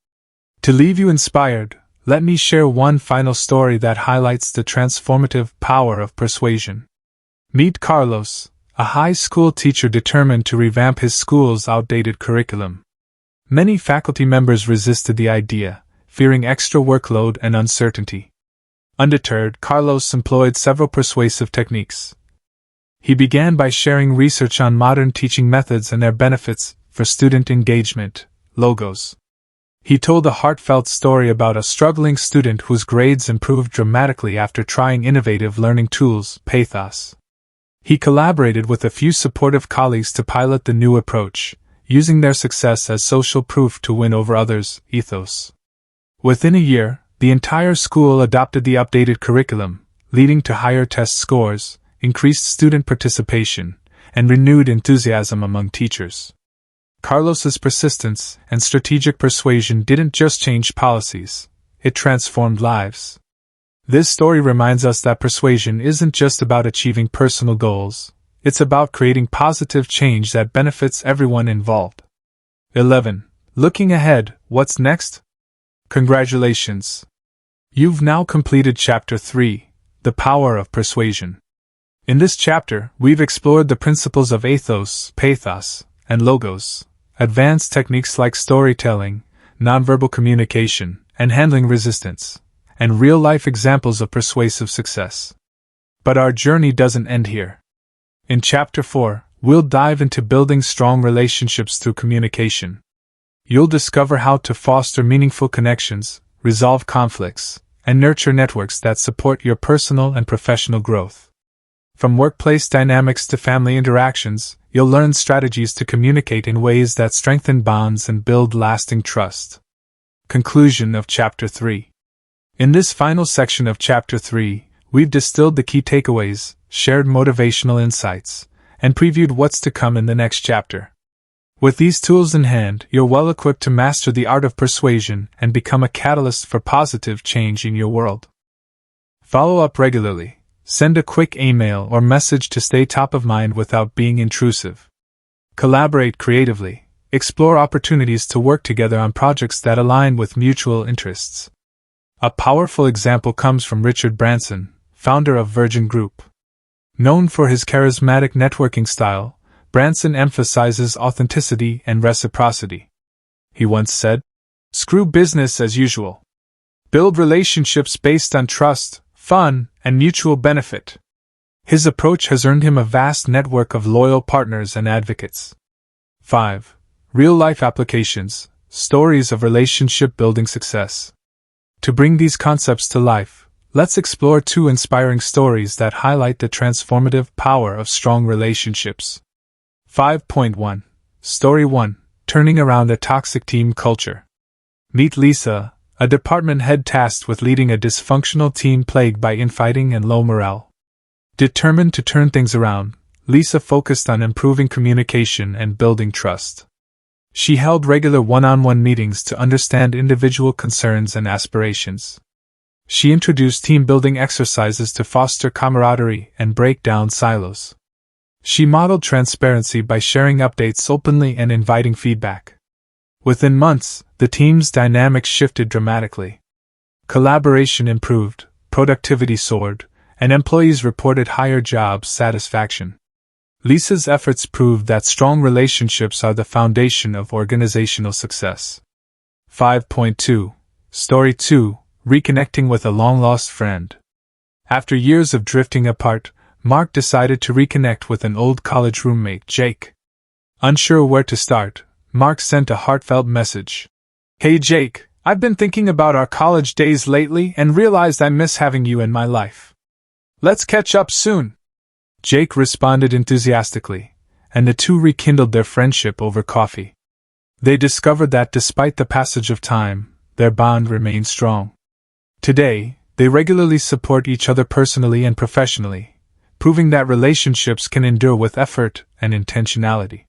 To leave you inspired, let me share one final story that highlights the transformative power of persuasion. Meet Carlos, a high school teacher determined to revamp his school's outdated curriculum. Many faculty members resisted the idea, fearing extra workload and uncertainty. Undeterred, Carlos employed several persuasive techniques. He began by sharing research on modern teaching methods and their benefits for student engagement, logos. He told a heartfelt story about a struggling student whose grades improved dramatically after trying innovative learning tools, pathos. He collaborated with a few supportive colleagues to pilot the new approach, using their success as social proof to win over others, ethos. Within a year, the entire school adopted the updated curriculum, leading to higher test scores, increased student participation, and renewed enthusiasm among teachers. Carlos's persistence and strategic persuasion didn't just change policies, it transformed lives. This story reminds us that persuasion isn't just about achieving personal goals, it's about creating positive change that benefits everyone involved. 11. Looking ahead, what's next? Congratulations! You've now completed Chapter 3, The Power of Persuasion. In this chapter, we've explored the principles of ethos, pathos, and logos, advanced techniques like storytelling, nonverbal communication, and handling resistance, and real-life examples of persuasive success. But our journey doesn't end here. In Chapter 4, we'll dive into building strong relationships through communication. You'll discover how to foster meaningful connections, resolve conflicts, and nurture networks that support your personal and professional growth. From workplace dynamics to family interactions, you'll learn strategies to communicate in ways that strengthen bonds and build lasting trust. Conclusion of Chapter 3. In this final section of Chapter 3, we've distilled the key takeaways, shared motivational insights, and previewed what's to come in the next chapter. With these tools in hand, you're well equipped to master the art of persuasion and become a catalyst for positive change in your world. Follow up regularly. Send a quick email or message to stay top of mind without being intrusive. Collaborate creatively. Explore opportunities to work together on projects that align with mutual interests. A powerful example comes from Richard Branson, founder of Virgin Group. Known for his charismatic networking style, Branson emphasizes authenticity and reciprocity. He once said, "Screw business as usual. Build relationships based on trust, fun, and mutual benefit." His approach has earned him a vast network of loyal partners and advocates. 5. Real-life applications, stories of relationship-building success. To bring these concepts to life, let's explore 2 inspiring stories that highlight the transformative power of strong relationships. 5.1. Story 1. Turning around a toxic team culture. Meet Lisa, a department head tasked with leading a dysfunctional team plagued by infighting and low morale. Determined to turn things around, Lisa focused on improving communication and building trust. She held regular one-on-one meetings to understand individual concerns and aspirations. She introduced team-building exercises to foster camaraderie and break down silos. She modeled transparency by sharing updates openly and inviting feedback. Within months, the team's dynamics shifted dramatically. Collaboration improved, productivity soared, and employees reported higher job satisfaction. Lisa's efforts proved that strong relationships are the foundation of organizational success. 5.2. Story 2. Reconnecting with a long-lost friend. After years of drifting apart, Mark decided to reconnect with an old college roommate, Jake. Unsure where to start, Mark sent a heartfelt message. "Hey Jake, I've been thinking about our college days lately and realized I miss having you in my life. Let's catch up soon." Jake responded enthusiastically, and the two rekindled their friendship over coffee. They discovered that despite the passage of time, their bond remained strong. Today, they regularly support each other personally and professionally, proving that relationships can endure with effort and intentionality.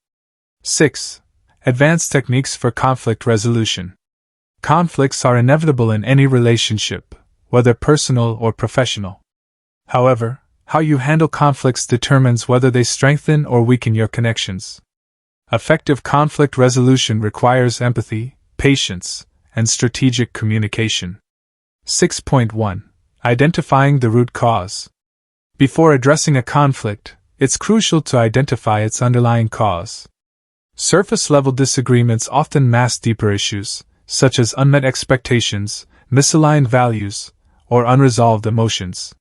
6. Advanced techniques for conflict resolution. Conflicts are inevitable in any relationship, whether personal or professional. However, how you handle conflicts determines whether they strengthen or weaken your connections. Effective conflict resolution requires empathy, patience, and strategic communication. 6.1. Identifying the root cause. Before addressing a conflict, it's crucial to identify its underlying cause. Surface-level disagreements often mask deeper issues, such as unmet expectations, misaligned values, or unresolved emotions.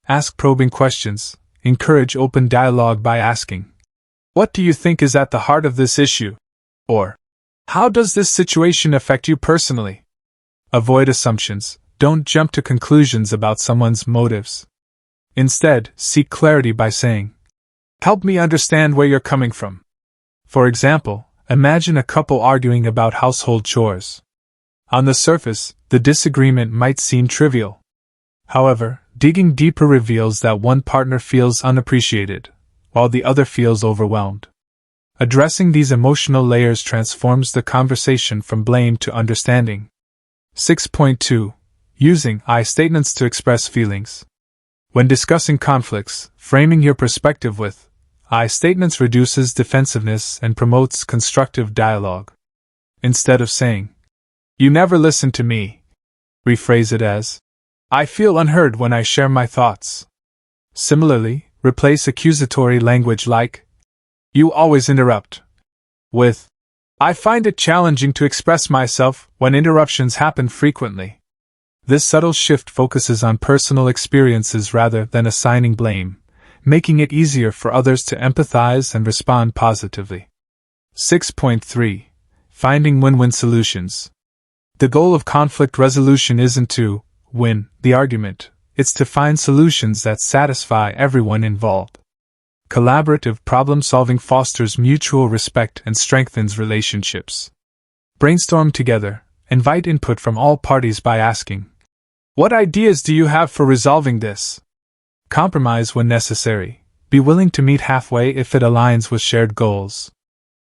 Ask probing questions. Encourage open dialogue by asking, "What do you think is at the heart of this issue?" Or, "How does this situation affect you personally?" Avoid assumptions. Don't jump to conclusions about someone's motives. Instead, seek clarity by saying, "Help me understand where you're coming from." For example, imagine a couple arguing about household chores. On the surface, the disagreement might seem trivial. However, digging deeper reveals that one partner feels unappreciated, while the other feels overwhelmed. Addressing these emotional layers transforms the conversation from blame to understanding. 6.2. Using I statements to express feelings. When discussing conflicts, framing your perspective with I statements reduces defensiveness and promotes constructive dialogue. Instead of saying, "You never listen to me," rephrase it as, "I feel unheard when I share my thoughts." Similarly, Replace accusatory language like, "You always interrupt," with, "I find it challenging to express myself when interruptions happen frequently." This subtle shift focuses on personal experiences rather than assigning blame, making it easier for others to empathize and respond positively. 6.3. Finding win-win solutions. The goal of conflict resolution isn't to win the argument, it's to find solutions that satisfy everyone involved. Collaborative problem-solving fosters mutual respect and strengthens relationships. Brainstorm together, invite input from all parties by asking, "What ideas do you have for resolving this?" Compromise when necessary. Be willing to meet halfway if it aligns with shared goals.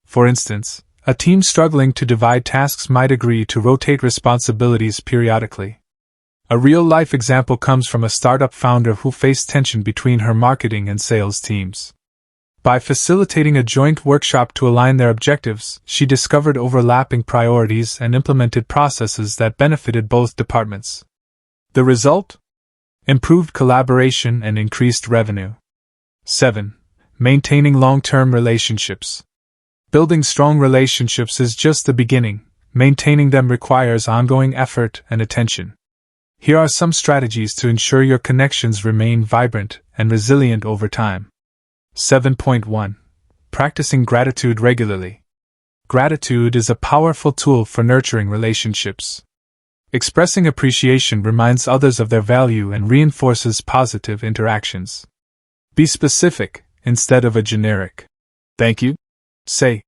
For instance, a team struggling to divide tasks might agree to rotate responsibilities periodically. A real-life example comes from a startup founder who faced tension between her marketing and sales teams. By facilitating a joint workshop to align their objectives, she discovered overlapping priorities and implemented processes that benefited both departments. The result? Improved collaboration and increased revenue. 7. Maintaining long-term relationships. Building strong relationships is just the beginning. Maintaining them requires ongoing effort and attention. Here are some strategies to ensure your connections remain vibrant and resilient over time. 7.1. Practicing gratitude regularly. Gratitude is a powerful tool for nurturing relationships. Expressing appreciation reminds others of their value and reinforces positive interactions. Be specific, instead of a generic "thank you." Say,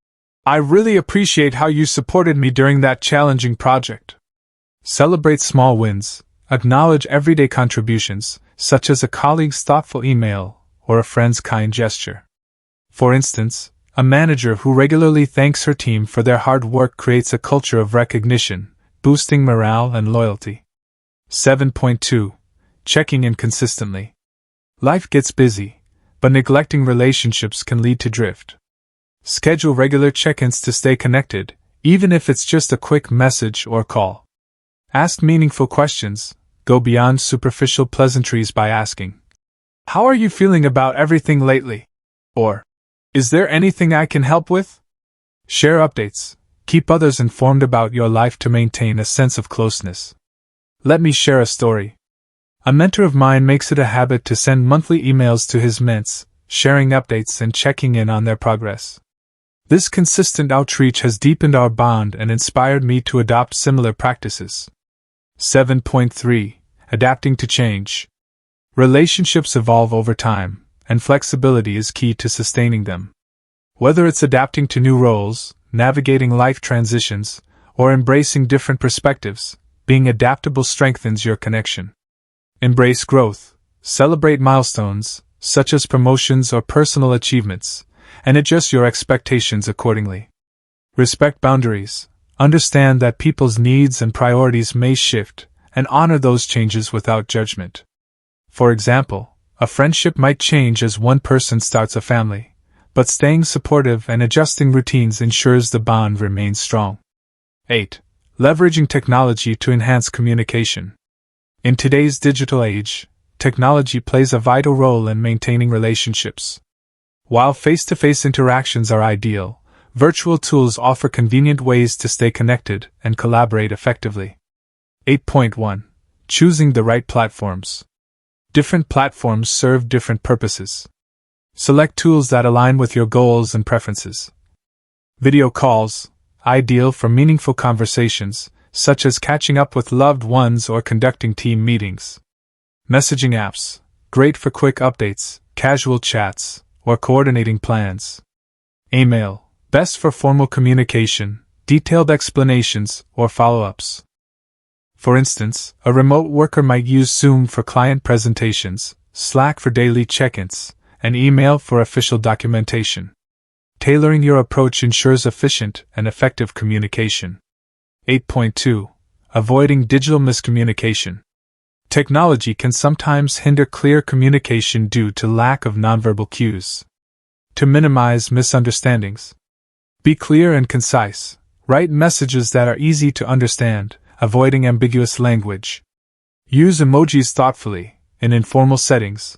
"I really appreciate how you supported me during that challenging project." Celebrate small wins. Acknowledge everyday contributions, such as a colleague's thoughtful email or a friend's kind gesture. For instance, a manager who regularly thanks her team for their hard work creates a culture of recognition, boosting morale and loyalty. 7.2. Checking in consistently. Life gets busy, but neglecting relationships can lead to drift. Schedule regular check-ins to stay connected, even if it's just a quick message or call. Ask meaningful questions. Go beyond superficial pleasantries by asking, "How are you feeling about everything lately?" Or, "Is there anything I can help with?" Share updates. Keep others informed about your life to maintain a sense of closeness. Let me share a story. A mentor of mine makes it a habit to send monthly emails to his ments, sharing updates and checking in on their progress. This consistent outreach has deepened our bond and inspired me to adopt similar practices. 7.3. Adapting to change. Relationships evolve over time, and flexibility is key to sustaining them. Whether it's adapting to new roles, navigating life transitions, or embracing different perspectives, being adaptable strengthens your connection. Embrace growth, celebrate milestones, such as promotions or personal achievements, and adjust your expectations accordingly. Respect boundaries, understand that people's needs and priorities may shift, and honor those changes without judgment. For example, a friendship might change as one person starts a family, but staying supportive and adjusting routines ensures the bond remains strong. 8. Leveraging technology to enhance communication. In today's digital age, technology plays a vital role in maintaining relationships. While face-to-face interactions are ideal, virtual tools offer convenient ways to stay connected and collaborate effectively. 8.1. Choosing the right platforms. Different platforms serve different purposes. Select tools that align with your goals and preferences. Video calls, ideal for meaningful conversations, such as catching up with loved ones or conducting team meetings. Messaging apps, great for quick updates, casual chats, or coordinating plans. Email, best for formal communication, detailed explanations, or follow-ups. For instance, a remote worker might use Zoom for client presentations, Slack for daily check-ins, and email for official documentation. Tailoring your approach ensures efficient and effective communication. 8.2. Avoiding digital miscommunication. Technology can sometimes hinder clear communication due to lack of nonverbal cues. To minimize misunderstandings, be clear and concise. Write messages that are easy to understand, avoiding ambiguous language. Use emojis thoughtfully, in informal settings,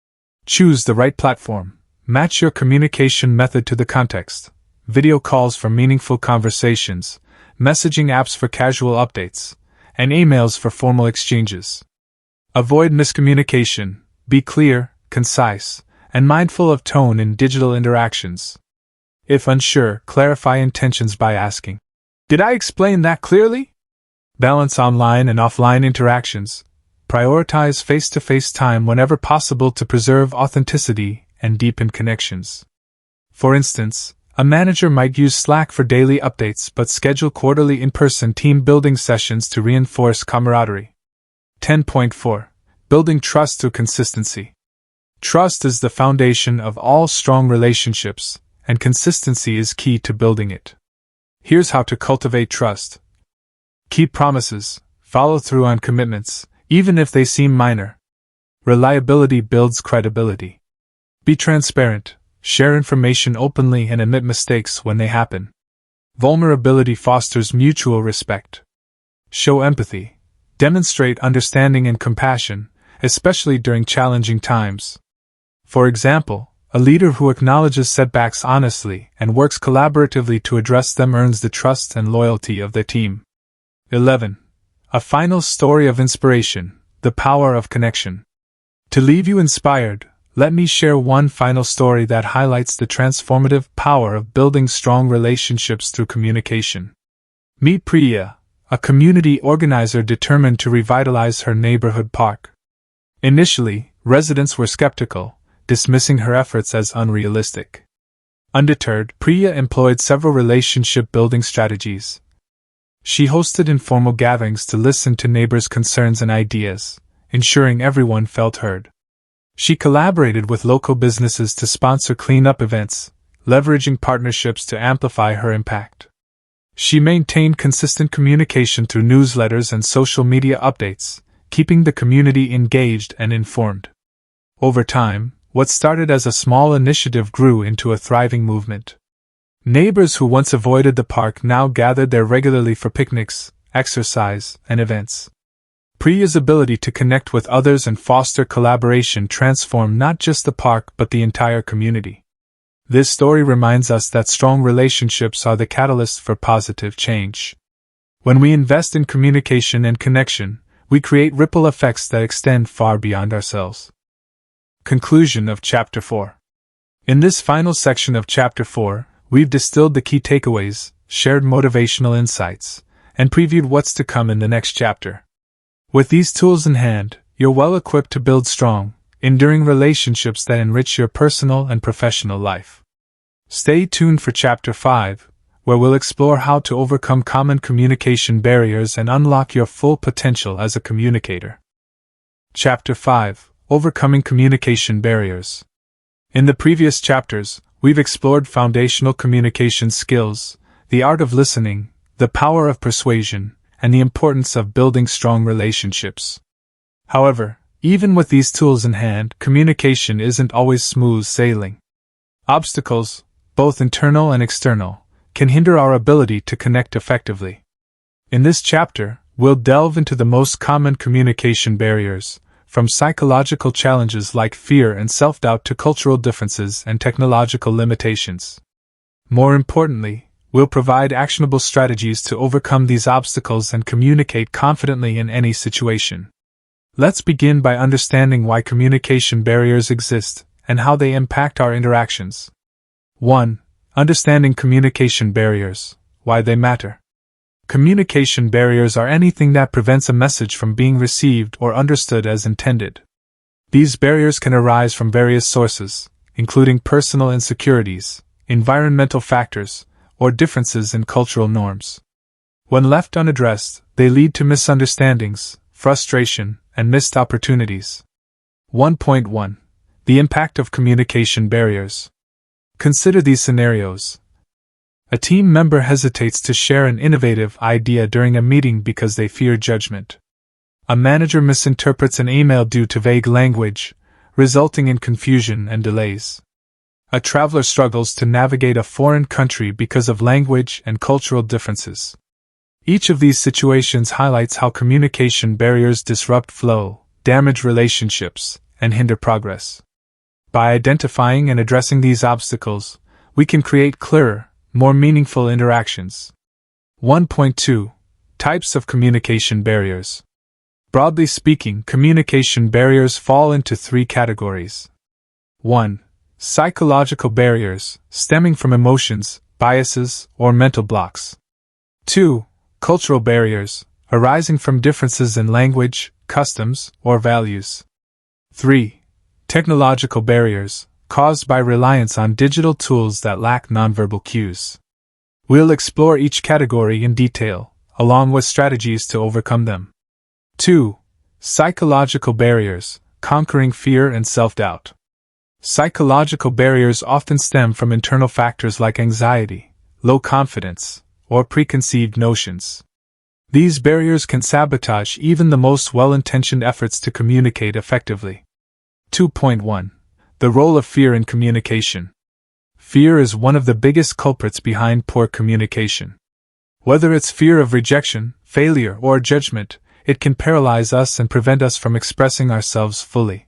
Choose the right platform. Match your communication method to the context. Video calls for meaningful conversations, messaging apps for casual updates, and emails for formal exchanges. Avoid miscommunication. Be clear, concise, and mindful of tone in digital interactions. If unsure, clarify intentions by asking, "Did I explain that clearly?" Balance online and offline interactions. Prioritize face-to-face time whenever possible to preserve authenticity and deepen connections. For instance, a manager might use Slack for daily updates but schedule quarterly in-person team-building sessions to reinforce camaraderie. 10.4. Building trust through consistency. Trust is the foundation of all strong relationships, and consistency is key to building it. Here's how to cultivate trust. Keep promises. Follow through on commitments, even if they seem minor. Reliability builds credibility. Be transparent. Share information openly and admit mistakes when they happen. Vulnerability fosters mutual respect. Show empathy. Demonstrate understanding and compassion, especially during challenging times. For example, a leader who acknowledges setbacks honestly and works collaboratively to address them earns the trust and loyalty of their team. 11. A final story of inspiration, the power of connection. To leave you inspired, let me share one final story that highlights the transformative power of building strong relationships through communication. Meet Priya, a community organizer determined to revitalize her neighborhood park. Initially, residents were skeptical, dismissing her efforts as unrealistic. Undeterred, Priya employed several relationship-building strategies. She hosted informal gatherings to listen to neighbors' concerns and ideas, ensuring everyone felt heard. She collaborated with local businesses to sponsor cleanup events, leveraging partnerships to amplify her impact. She maintained consistent communication through newsletters and social media updates, keeping the community engaged and informed. Over time, what started as a small initiative grew into a thriving movement. Neighbors who once avoided the park now gathered there regularly for picnics, exercise, and events. Priya's ability to connect with others and foster collaboration transformed not just the park but the entire community. This story reminds us that strong relationships are the catalyst for positive change. When we invest in communication and connection, we create ripple effects that extend far beyond ourselves. Conclusion of Chapter 4. In this final section of Chapter 4, we've distilled the key takeaways, shared motivational insights, and previewed what's to come in the next chapter. With these tools in hand, you're well equipped to build strong, enduring relationships that enrich your personal and professional life. Stay tuned for Chapter 5, where we'll explore how to overcome common communication barriers and unlock your full potential as a communicator. Chapter 5: Overcoming Communication Barriers. In the previous chapters, we've explored foundational communication skills, the art of listening, the power of persuasion, and the importance of building strong relationships. However, even with these tools in hand, communication isn't always smooth sailing. Obstacles, both internal and external, can hinder our ability to connect effectively. In this chapter, we'll delve into the most common communication barriers, from psychological challenges like fear and self-doubt to cultural differences and technological limitations. More importantly, we'll provide actionable strategies to overcome these obstacles and communicate confidently in any situation. Let's begin by understanding why communication barriers exist and how they impact our interactions. 1. Understanding communication barriers, why they matter. Communication barriers are anything that prevents a message from being received or understood as intended. These barriers can arise from various sources, including personal insecurities, environmental factors, or differences in cultural norms. When left unaddressed, they lead to misunderstandings, frustration, and missed opportunities. 1.1. The impact of communication barriers. Consider these scenarios. A team member hesitates to share an innovative idea during a meeting because they fear judgment. A manager misinterprets an email due to vague language, resulting in confusion and delays. A traveler struggles to navigate a foreign country because of language and cultural differences. Each of these situations highlights how communication barriers disrupt flow, damage relationships, and hinder progress. By identifying and addressing these obstacles, we can create clearer, more meaningful interactions. 1.2. Types of communication barriers. Broadly speaking, communication barriers fall into three categories. 1. Psychological barriers, stemming from emotions, biases, or mental blocks. 2. Cultural barriers, arising from differences in language, customs, or values. 3. Technological barriers, caused by reliance on digital tools that lack nonverbal cues. We'll explore each category in detail, along with strategies to overcome them. 2. Psychological barriers, conquering fear and self-doubt. Psychological barriers often stem from internal factors like anxiety, low confidence, or preconceived notions. These barriers can sabotage even the most well-intentioned efforts to communicate effectively. 2.1. The role of fear in communication. Fear is one of the biggest culprits behind poor communication. Whether it's fear of rejection, failure, or judgment, it can paralyze us and prevent us from expressing ourselves fully.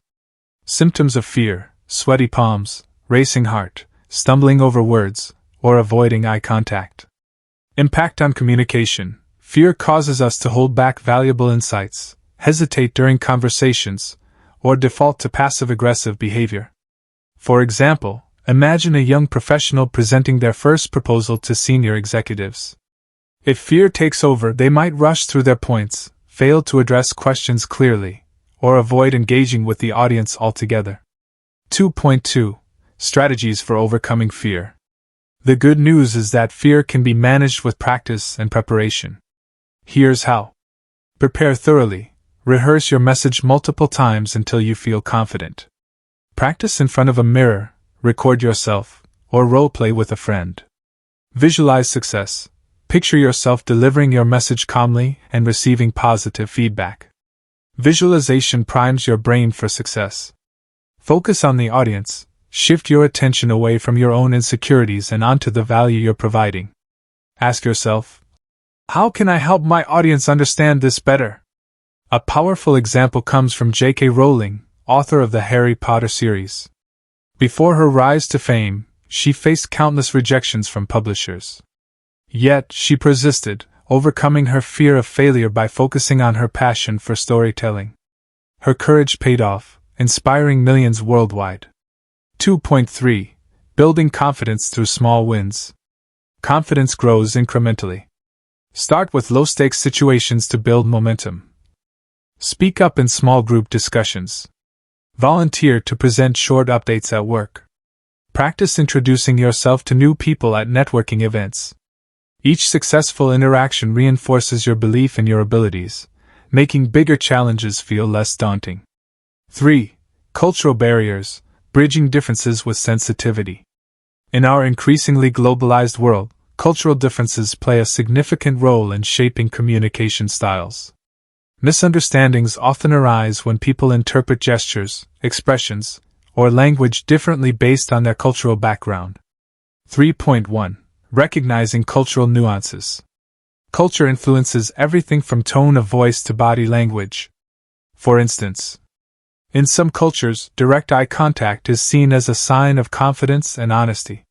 Symptoms of fear: sweaty palms, racing heart, stumbling over words, or avoiding eye contact. Impact on communication. Fear causes us to hold back valuable insights, hesitate during conversations, or default to passive-aggressive behavior. For example, imagine a young professional presenting their first proposal to senior executives. If fear takes over, they might rush through their points, fail to address questions clearly, or avoid engaging with the audience altogether. 2.2. Strategies for overcoming fear. The good news is that fear can be managed with practice and preparation. Here's how. Prepare thoroughly. Rehearse your message multiple times until you feel confident. Practice in front of a mirror, record yourself, or role-play with a friend. Visualize success. Picture yourself delivering your message calmly and receiving positive feedback. Visualization primes your brain for success. Focus on the audience. Shift your attention away from your own insecurities and onto the value you're providing. Ask yourself, how can I help my audience understand this better? A powerful example comes from J.K. Rowling, author of the Harry Potter series. Before her rise to fame, she faced countless rejections from publishers. Yet, she persisted, overcoming her fear of failure by focusing on her passion for storytelling. Her courage paid off, inspiring millions worldwide. 2.3. Building confidence through small wins. Confidence grows incrementally. Start with low-stakes situations to build momentum. Speak up in small group discussions. Volunteer to present short updates at work. Practice introducing yourself to new people at networking events. Each successful interaction reinforces your belief in your abilities, making bigger challenges feel less daunting. 3. Cultural barriers, bridging differences with sensitivity. In our increasingly globalized world, cultural differences play a significant role in shaping communication styles. Misunderstandings often arise when people interpret gestures, expressions, or language differently based on their cultural background. 3.1. Recognizing cultural nuances. Culture influences everything from tone of voice to body language. For instance, in some cultures, direct eye contact is seen as a sign of confidence and honesty.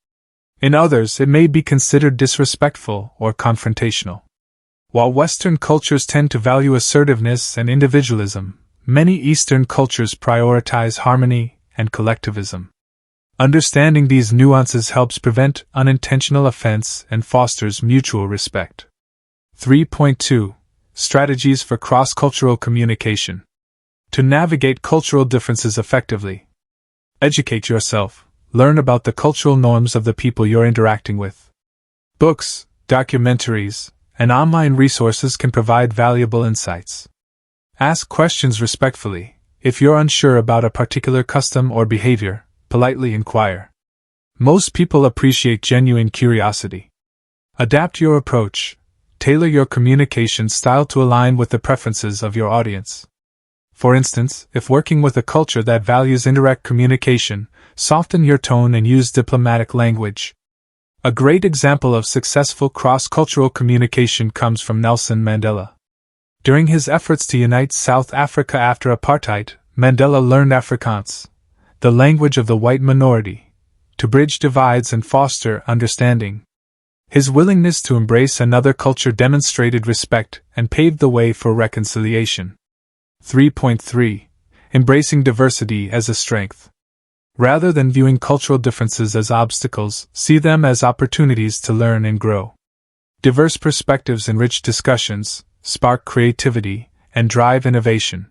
In others, it may be considered disrespectful or confrontational. While Western cultures tend to value assertiveness and individualism, many Eastern cultures prioritize harmony and collectivism. Understanding these nuances helps prevent unintentional offense and fosters mutual respect. 3.2. Strategies for cross-cultural communication. To navigate cultural differences effectively, educate yourself. Learn about the cultural norms of the people you're interacting with. Books, documentaries, and online resources can provide valuable insights. Ask questions respectfully. If you're unsure about a particular custom or behavior, politely inquire. Most people appreciate genuine curiosity. Adapt your approach. Tailor your communication style to align with the preferences of your audience. For instance, if working with a culture that values indirect communication, soften your tone and use diplomatic language. A great example of successful cross-cultural communication comes from Nelson Mandela. During his efforts to unite South Africa after apartheid, Mandela learned Afrikaans, the language of the white minority, to bridge divides and foster understanding. His willingness to embrace another culture demonstrated respect and paved the way for reconciliation. 3.3. Embracing diversity as a strength. Rather than viewing cultural differences as obstacles, see them as opportunities to learn and grow. Diverse perspectives enrich discussions, spark creativity, and drive innovation.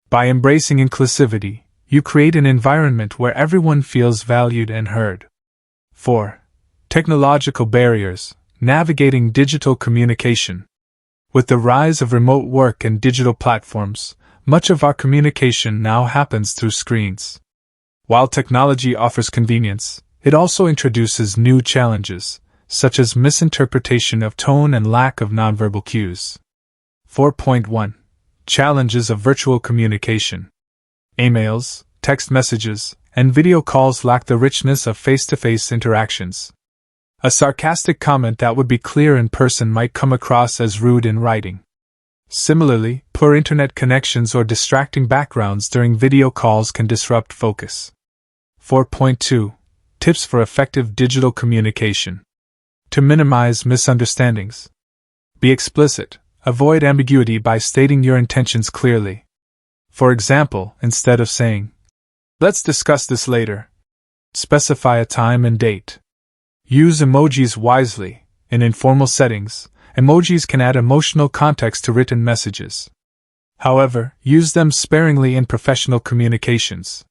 By embracing inclusivity, you create an environment where everyone feels valued and heard. 4. Technological barriers, navigating digital communication. With the rise of remote work and digital platforms, much of our communication now happens through screens. While technology offers convenience, it also introduces new challenges, such as misinterpretation of tone and lack of nonverbal cues. 4.1. Challenges of virtual communication. Emails, text messages, and video calls lack the richness of face-to-face interactions. A sarcastic comment that would be clear in person might come across as rude in writing. Similarly, poor internet connections or distracting backgrounds during video calls can disrupt focus. 4.2. Tips for effective digital communication. To minimize misunderstandings. Be explicit. Avoid ambiguity by stating your intentions clearly. For example, instead of saying, "Let's discuss this later," specify a time and date. Use emojis wisely. In informal settings, emojis can add emotional context to written messages. However, use them sparingly in professional communications.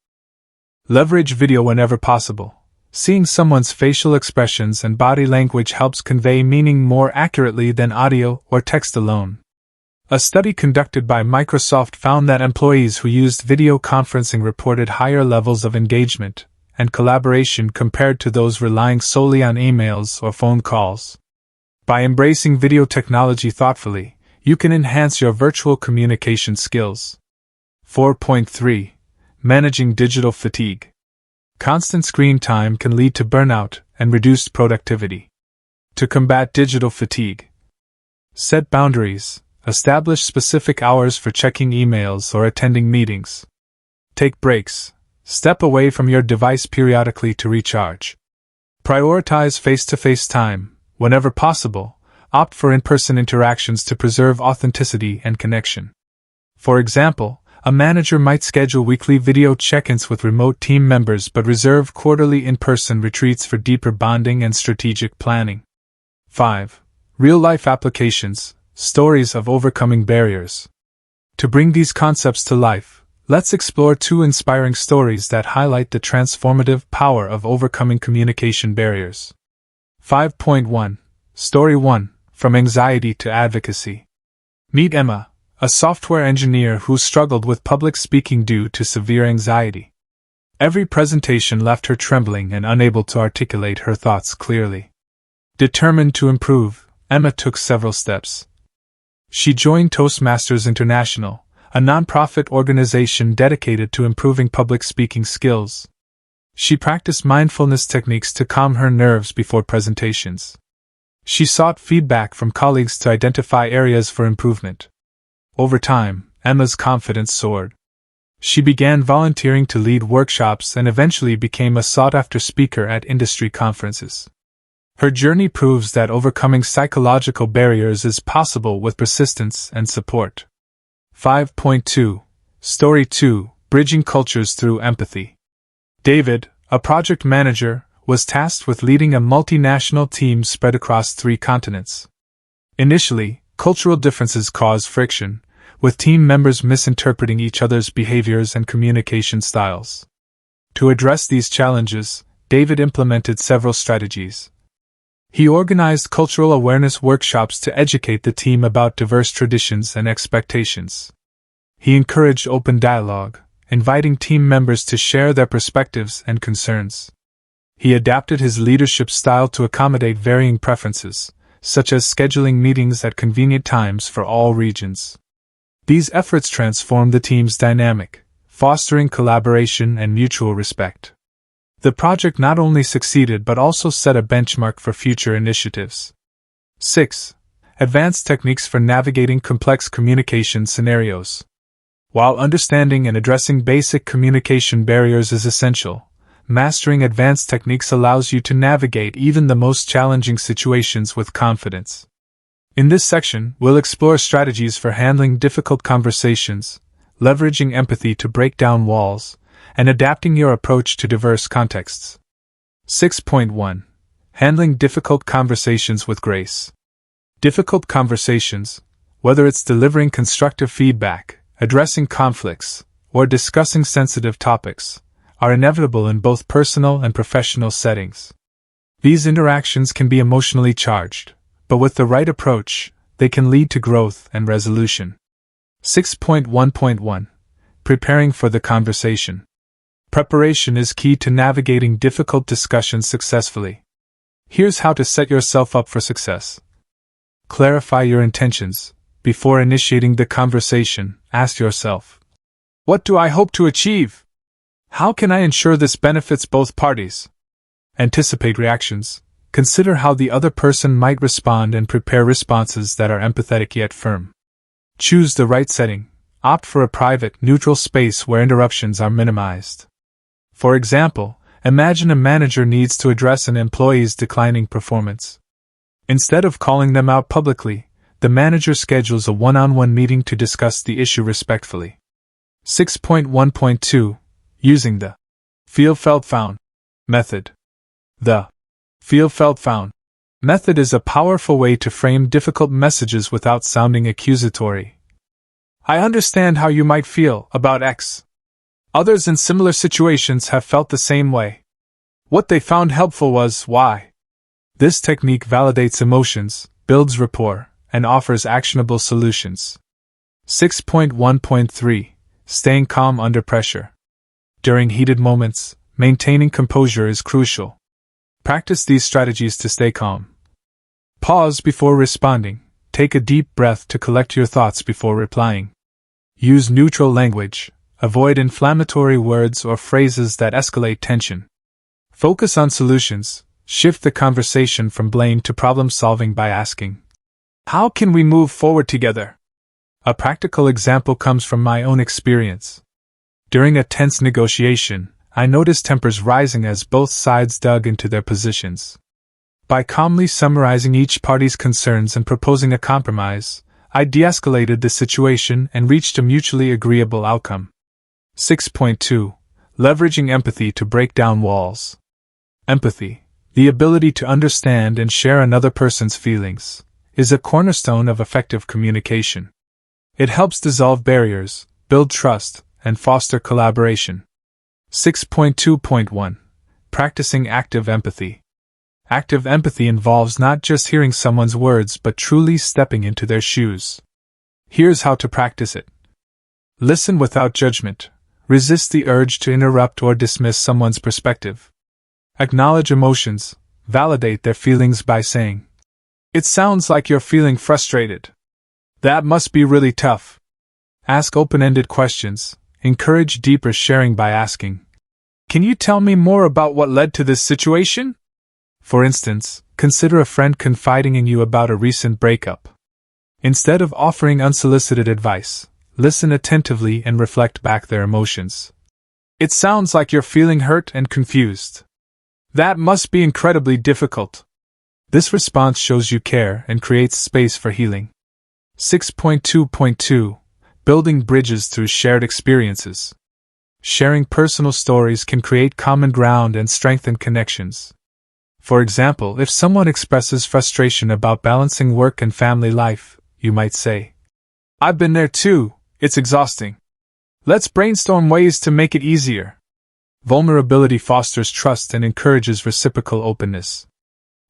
Leverage video whenever possible. Seeing someone's facial expressions and body language helps convey meaning more accurately than audio or text alone. A study conducted by Microsoft found that employees who used video conferencing reported higher levels of engagement and collaboration compared to those relying solely on emails or phone calls. By embracing video technology thoughtfully, you can enhance your virtual communication skills. 4.3. Managing digital fatigue. Constant screen time can lead to burnout and reduced productivity. To combat digital fatigue, set boundaries. Establish specific hours for checking emails or attending meetings. Take breaks. Step away from your device periodically to recharge. Prioritize face-to-face time. Whenever possible, opt for in-person interactions to preserve authenticity and connection. For example, a manager might schedule weekly video check-ins with remote team members but reserve quarterly in-person retreats for deeper bonding and strategic planning. 5. Real-life applications. Stories of overcoming barriers. To bring these concepts to life, let's explore 2 inspiring stories that highlight the transformative power of overcoming communication barriers. 5.1. Story 1. From Anxiety to Advocacy. Meet Emma, a software engineer who struggled with public speaking due to severe anxiety. Every presentation left her trembling and unable to articulate her thoughts clearly. Determined to improve, Emma took several steps. She joined Toastmasters International, a nonprofit organization dedicated to improving public speaking skills. She practiced mindfulness techniques to calm her nerves before presentations. She sought feedback from colleagues to identify areas for improvement. Over time, Emma's confidence soared. She began volunteering to lead workshops and eventually became a sought-after speaker at industry conferences. Her journey proves that overcoming psychological barriers is possible with persistence and support. 5.2. Story 2. Bridging cultures through empathy. David, a project manager, was tasked with leading a multinational team spread across 3 continents. Initially, cultural differences caused friction, with team members misinterpreting each other's behaviors and communication styles. To address these challenges, David implemented several strategies. He organized cultural awareness workshops to educate the team about diverse traditions and expectations. He encouraged open dialogue, inviting team members to share their perspectives and concerns. He adapted his leadership style to accommodate varying preferences, such as scheduling meetings at convenient times for all regions. These efforts transformed the team's dynamic, fostering collaboration and mutual respect. The project not only succeeded but also set a benchmark for future initiatives. 6. Advanced techniques for navigating complex communication scenarios. While understanding and addressing basic communication barriers is essential, mastering advanced techniques allows you to navigate even the most challenging situations with confidence. In this section, we'll explore strategies for handling difficult conversations, leveraging empathy to break down walls, and adapting your approach to diverse contexts. 6.1. Handling difficult conversations with grace. Difficult conversations, whether it's delivering constructive feedback, addressing conflicts, or discussing sensitive topics, are inevitable in both personal and professional settings. These interactions can be emotionally charged, but with the right approach, they can lead to growth and resolution. 6.1.1. Preparing for the conversation. Preparation is key to navigating difficult discussions successfully. Here's how to set yourself up for success. Clarify your intentions. Before initiating the conversation, ask yourself, what do I hope to achieve? How can I ensure this benefits both parties? Anticipate reactions. Consider how the other person might respond and prepare responses that are empathetic yet firm. Choose the right setting. Opt for a private, neutral space where interruptions are minimized. For example, imagine a manager needs to address an employee's declining performance. Instead of calling them out publicly, the manager schedules a one-on-one meeting to discuss the issue respectfully. 6.1.2. Using the feel, felt, found method. The feel, felt, found method is a powerful way to frame difficult messages without sounding accusatory. I understand how you might feel about X. Others in similar situations have felt the same way. What they found helpful was Y. This technique validates emotions, builds rapport, and offers actionable solutions. 6.1.3. Staying calm under pressure. During heated moments, maintaining composure is crucial. Practice these strategies to stay calm. Pause before responding. Take a deep breath to collect your thoughts before replying. Use neutral language. Avoid inflammatory words or phrases that escalate tension. Focus on solutions. Shift the conversation from blame to problem solving by asking, how can we move forward together? A practical example comes from my own experience. During a tense negotiation, I noticed tempers rising as both sides dug into their positions. By calmly summarizing each party's concerns and proposing a compromise, I de-escalated the situation and reached a mutually agreeable outcome. 6.2. Leveraging empathy to break down walls. Empathy, the ability to understand and share another person's feelings, is a cornerstone of effective communication. It helps dissolve barriers, build trust, and foster collaboration. 6.2.1. Practicing active empathy. Active empathy involves not just hearing someone's words but truly stepping into their shoes. Here's how to practice it. Listen without judgment. Resist the urge to interrupt or dismiss someone's perspective. Acknowledge emotions. Validate their feelings by saying, it sounds like you're feeling frustrated. That must be really tough. Ask open-ended questions. Encourage deeper sharing by asking, can you tell me more about what led to this situation? For instance, consider a friend confiding in you about a recent breakup. Instead of offering unsolicited advice, listen attentively and reflect back their emotions. It sounds like you're feeling hurt and confused. That must be incredibly difficult. This response shows you care and creates space for healing. 6.2.2. Building bridges through shared experiences. Sharing personal stories can create common ground and strengthen connections. For example, if someone expresses frustration about balancing work and family life, you might say, I've been there too, it's exhausting. Let's brainstorm ways to make it easier. Vulnerability fosters trust and encourages reciprocal openness.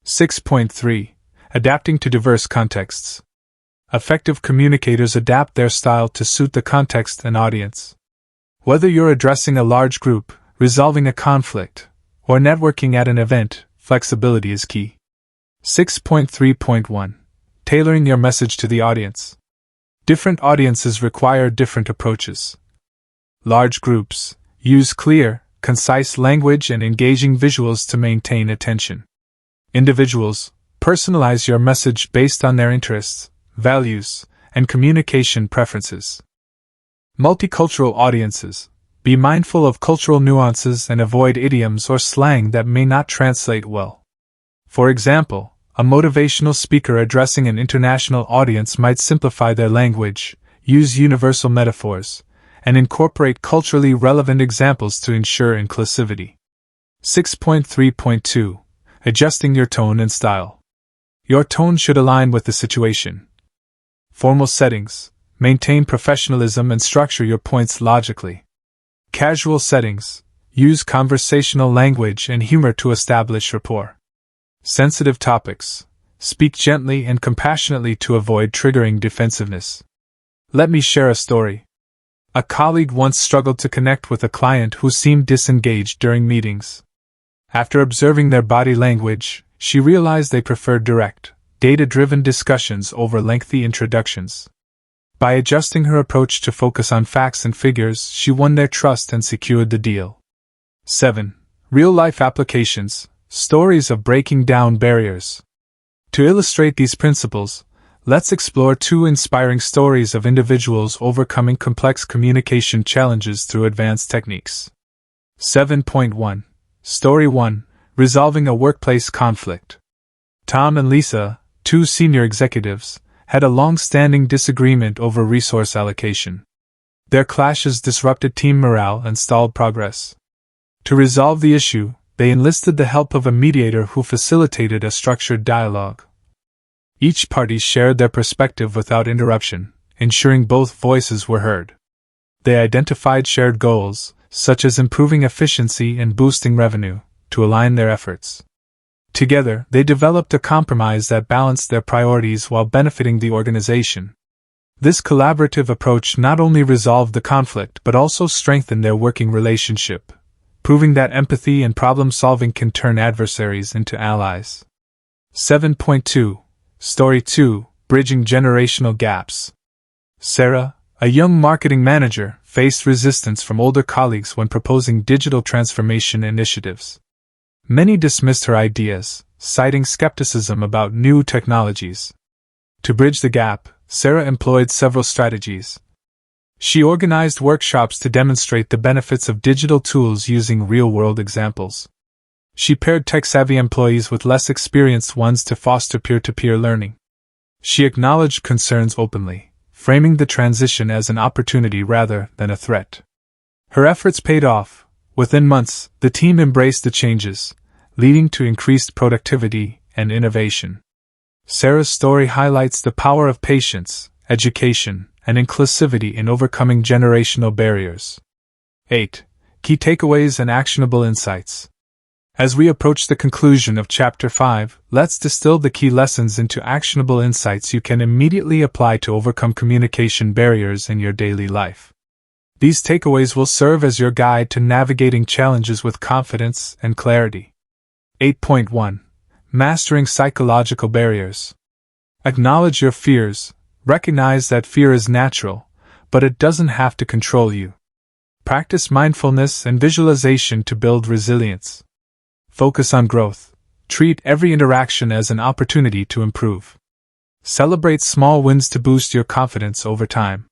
6.3. Adapting to diverse contexts. Effective communicators adapt their style to suit the context and audience. Whether you're addressing a large group, resolving a conflict, or networking at an event, flexibility is key. 6.3.1. Tailoring your message to the audience. Different audiences require different approaches. Large groups use clear, concise language and engaging visuals to maintain attention. Individuals personalize your message based on their interests, values, and communication preferences. Multicultural audiences. Be mindful of cultural nuances and avoid idioms or slang that may not translate well. For example, a motivational speaker addressing an international audience might simplify their language, use universal metaphors, and incorporate culturally relevant examples to ensure inclusivity. 6.3.2. Adjusting your tone and style. Your tone should align with the situation. Formal settings. Maintain professionalism and structure your points logically. Casual settings. Use conversational language and humor to establish rapport. Sensitive topics. Speak gently and compassionately to avoid triggering defensiveness. Let me share a story. A colleague once struggled to connect with a client who seemed disengaged during meetings. After observing their body language, she realized they preferred direct, data-driven discussions over lengthy introductions. By adjusting her approach to focus on facts and figures, she won their trust and secured the deal. 7. Real-life applications, stories of breaking down barriers. To illustrate these principles, let's explore 2 inspiring stories of individuals overcoming complex communication challenges through advanced techniques. 7.1. Story 1. Resolving a workplace conflict. Tom and Lisa, 2 senior executives, had a long-standing disagreement over resource allocation. Their clashes disrupted team morale and stalled progress. To resolve the issue, they enlisted the help of a mediator who facilitated a structured dialogue. Each party shared their perspective without interruption, ensuring both voices were heard. They identified shared goals, such as improving efficiency and boosting revenue, to align their efforts. Together, they developed a compromise that balanced their priorities while benefiting the organization. This collaborative approach not only resolved the conflict but also strengthened their working relationship, proving that empathy and problem-solving can turn adversaries into allies. 7.2. Story 2. Bridging generational gaps. Sarah, a young marketing manager, faced resistance from older colleagues when proposing digital transformation initiatives. Many dismissed her ideas, citing skepticism about new technologies. To bridge the gap, Sarah employed several strategies. She organized workshops to demonstrate the benefits of digital tools using real-world examples. She paired tech-savvy employees with less experienced ones to foster peer-to-peer learning. She acknowledged concerns openly, framing the transition as an opportunity rather than a threat. Her efforts paid off. Within months, the team embraced the changes, leading to increased productivity and innovation. Sarah's story highlights the power of patience, education, and inclusivity in overcoming generational barriers. 8. Key takeaways and actionable insights. As we approach the conclusion of Chapter 5, let's distill the key lessons into actionable insights you can immediately apply to overcome communication barriers in your daily life. These takeaways will serve as your guide to navigating challenges with confidence and clarity. 8.1. Mastering psychological barriers. Acknowledge your fears. Recognize that fear is natural, but it doesn't have to control you. Practice mindfulness and visualization to build resilience. Focus on growth. Treat every interaction as an opportunity to improve. Celebrate small wins to boost your confidence over time.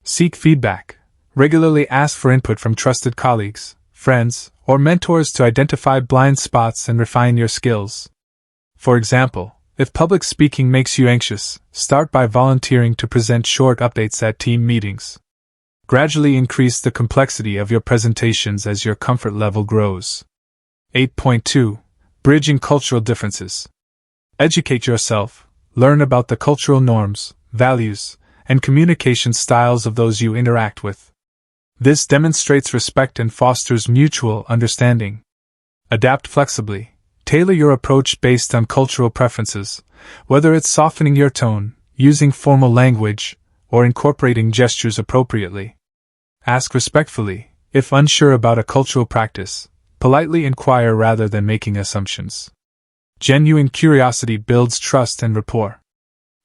Seek feedback. Regularly ask for input from trusted colleagues, friends, or mentors to identify blind spots and refine your skills. For example, if public speaking makes you anxious, start by volunteering to present short updates at team meetings. Gradually increase the complexity of your presentations as your comfort level grows. 8.2. Bridging cultural differences. Educate yourself. Learn about the cultural norms, values, and communication styles of those you interact with. This demonstrates respect and fosters mutual understanding. Adapt flexibly. Tailor your approach based on cultural preferences, whether it's softening your tone, using formal language, or incorporating gestures appropriately. Ask respectfully. If unsure about a cultural practice, politely inquire rather than making assumptions. Genuine curiosity builds trust and rapport.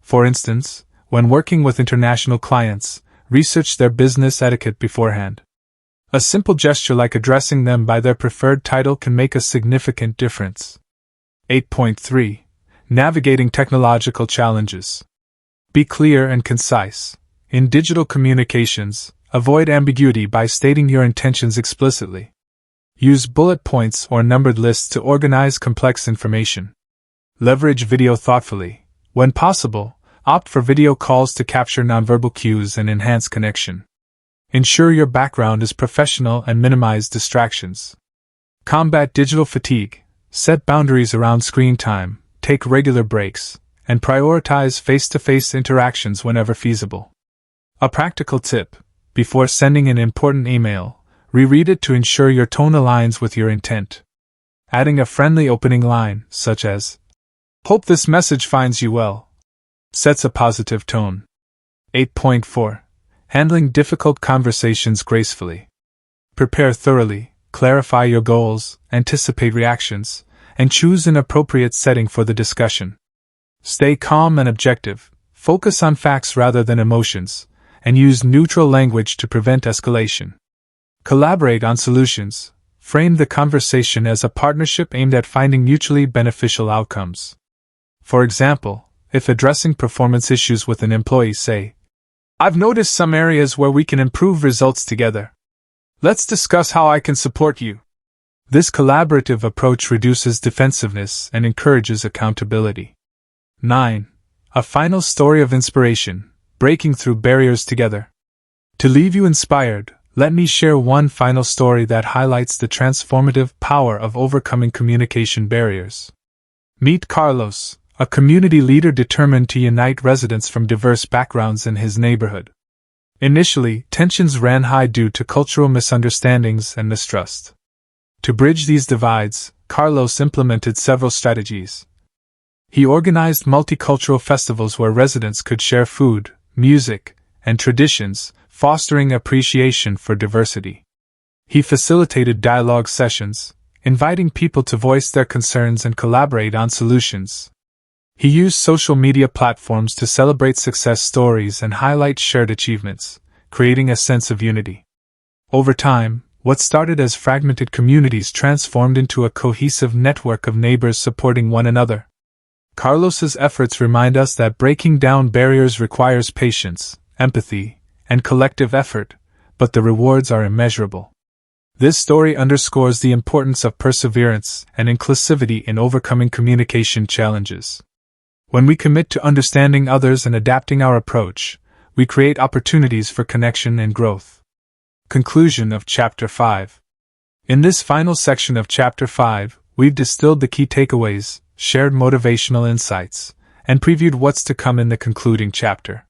For instance, when working with international clients, research their business etiquette beforehand. A simple gesture like addressing them by their preferred title can make a significant difference. 8.3. Navigating technological challenges. Be clear and concise. In digital communications, Avoid ambiguity by stating your intentions explicitly. Use bullet points or numbered lists to organize complex information. Leverage video thoughtfully. When possible, opt for video calls to capture nonverbal cues and enhance connection. Ensure your background is professional and minimize distractions. Combat digital fatigue. Set boundaries around screen time, take regular breaks, and prioritize face-to-face interactions whenever feasible. A practical tip: before sending an important email, reread it to ensure your tone aligns with your intent. Adding a friendly opening line, such as, "Hope this message finds you well," sets a positive tone. 8.4. Handling difficult conversations gracefully. Prepare thoroughly, clarify your goals, anticipate reactions, and choose an appropriate setting for the discussion. Stay calm and objective, focus on facts rather than emotions, and use neutral language to prevent escalation. Collaborate on solutions. Frame the conversation as a partnership aimed at finding mutually beneficial outcomes. For example, if addressing performance issues with an employee, say, "I've noticed some areas where we can improve results together. Let's discuss how I can support you." This collaborative approach reduces defensiveness and encourages accountability. 9. A final story of inspiration, breaking through barriers together. To leave you inspired, let me share one final story that highlights the transformative power of overcoming communication barriers. Meet Carlos, a community leader determined to unite residents from diverse backgrounds in his neighborhood. Initially, tensions ran high due to cultural misunderstandings and mistrust. To bridge these divides, Carlos implemented several strategies. He organized multicultural festivals where residents could share food, music, and traditions, fostering appreciation for diversity. He facilitated dialogue sessions, inviting people to voice their concerns and collaborate on solutions. He used social media platforms to celebrate success stories and highlight shared achievements, creating a sense of unity. Over time, what started as fragmented communities transformed into a cohesive network of neighbors supporting one another. Carlos's efforts remind us that breaking down barriers requires patience, empathy, and collective effort, but the rewards are immeasurable. This story underscores the importance of perseverance and inclusivity in overcoming communication challenges. When we commit to understanding others and adapting our approach, we create opportunities for connection and growth. Conclusion of Chapter 5. In this final section of Chapter 5, we've distilled the key takeaways, shared motivational insights, and previewed what's to come in the concluding chapter.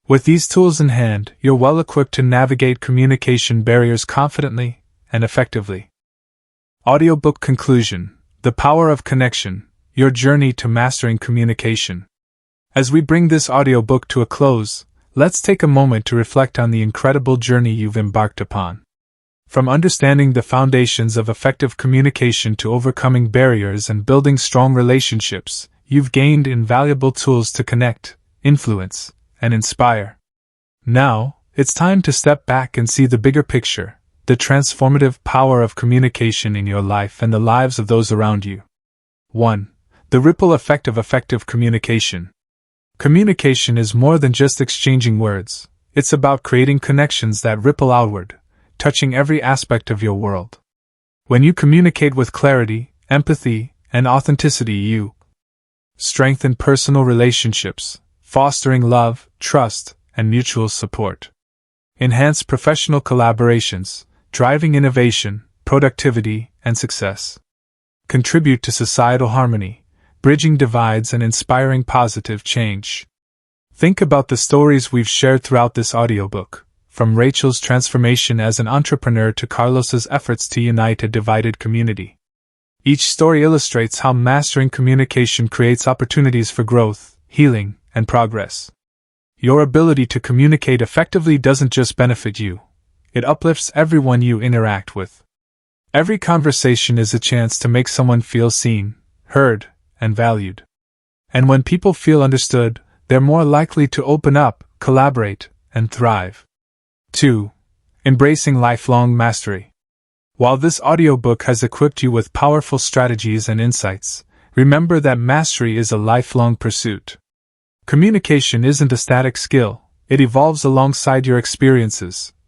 With these tools in hand, you're well equipped to navigate communication barriers confidently and effectively. Audiobook Conclusion: The Power of Connection, Your Journey to Mastering Communication. As we bring this audiobook to a close, let's take a moment to reflect on the incredible journey you've embarked upon. From understanding the foundations of effective communication to overcoming barriers and building strong relationships, you've gained invaluable tools to connect, influence, and inspire. Now, it's time to step back and see the bigger picture, the transformative power of communication in your life and the lives of those around you. 1. The ripple effect of effective communication. Communication is more than just exchanging words. It's about creating connections that ripple outward, touching every aspect of your world. When you communicate with clarity, empathy, and authenticity, you strengthen personal relationships, fostering love, trust, and mutual support. Enhance professional collaborations, driving innovation, productivity, and success. Contribute to societal harmony, bridging divides and inspiring positive change. Think about the stories we've shared throughout this audiobook, from Rachel's transformation as an entrepreneur to Carlos's efforts to unite a divided community. Each story illustrates how mastering communication creates opportunities for growth, healing, and progress. Your ability to communicate effectively doesn't just benefit you, it uplifts everyone you interact with. Every conversation is a chance to make someone feel seen, heard, and valued. And when people feel understood, they're more likely to open up, collaborate, and thrive. 2. Embracing lifelong mastery. While this audiobook has equipped you with powerful strategies and insights, remember that mastery is a lifelong pursuit. Communication isn't a static skill, it evolves alongside your experiences,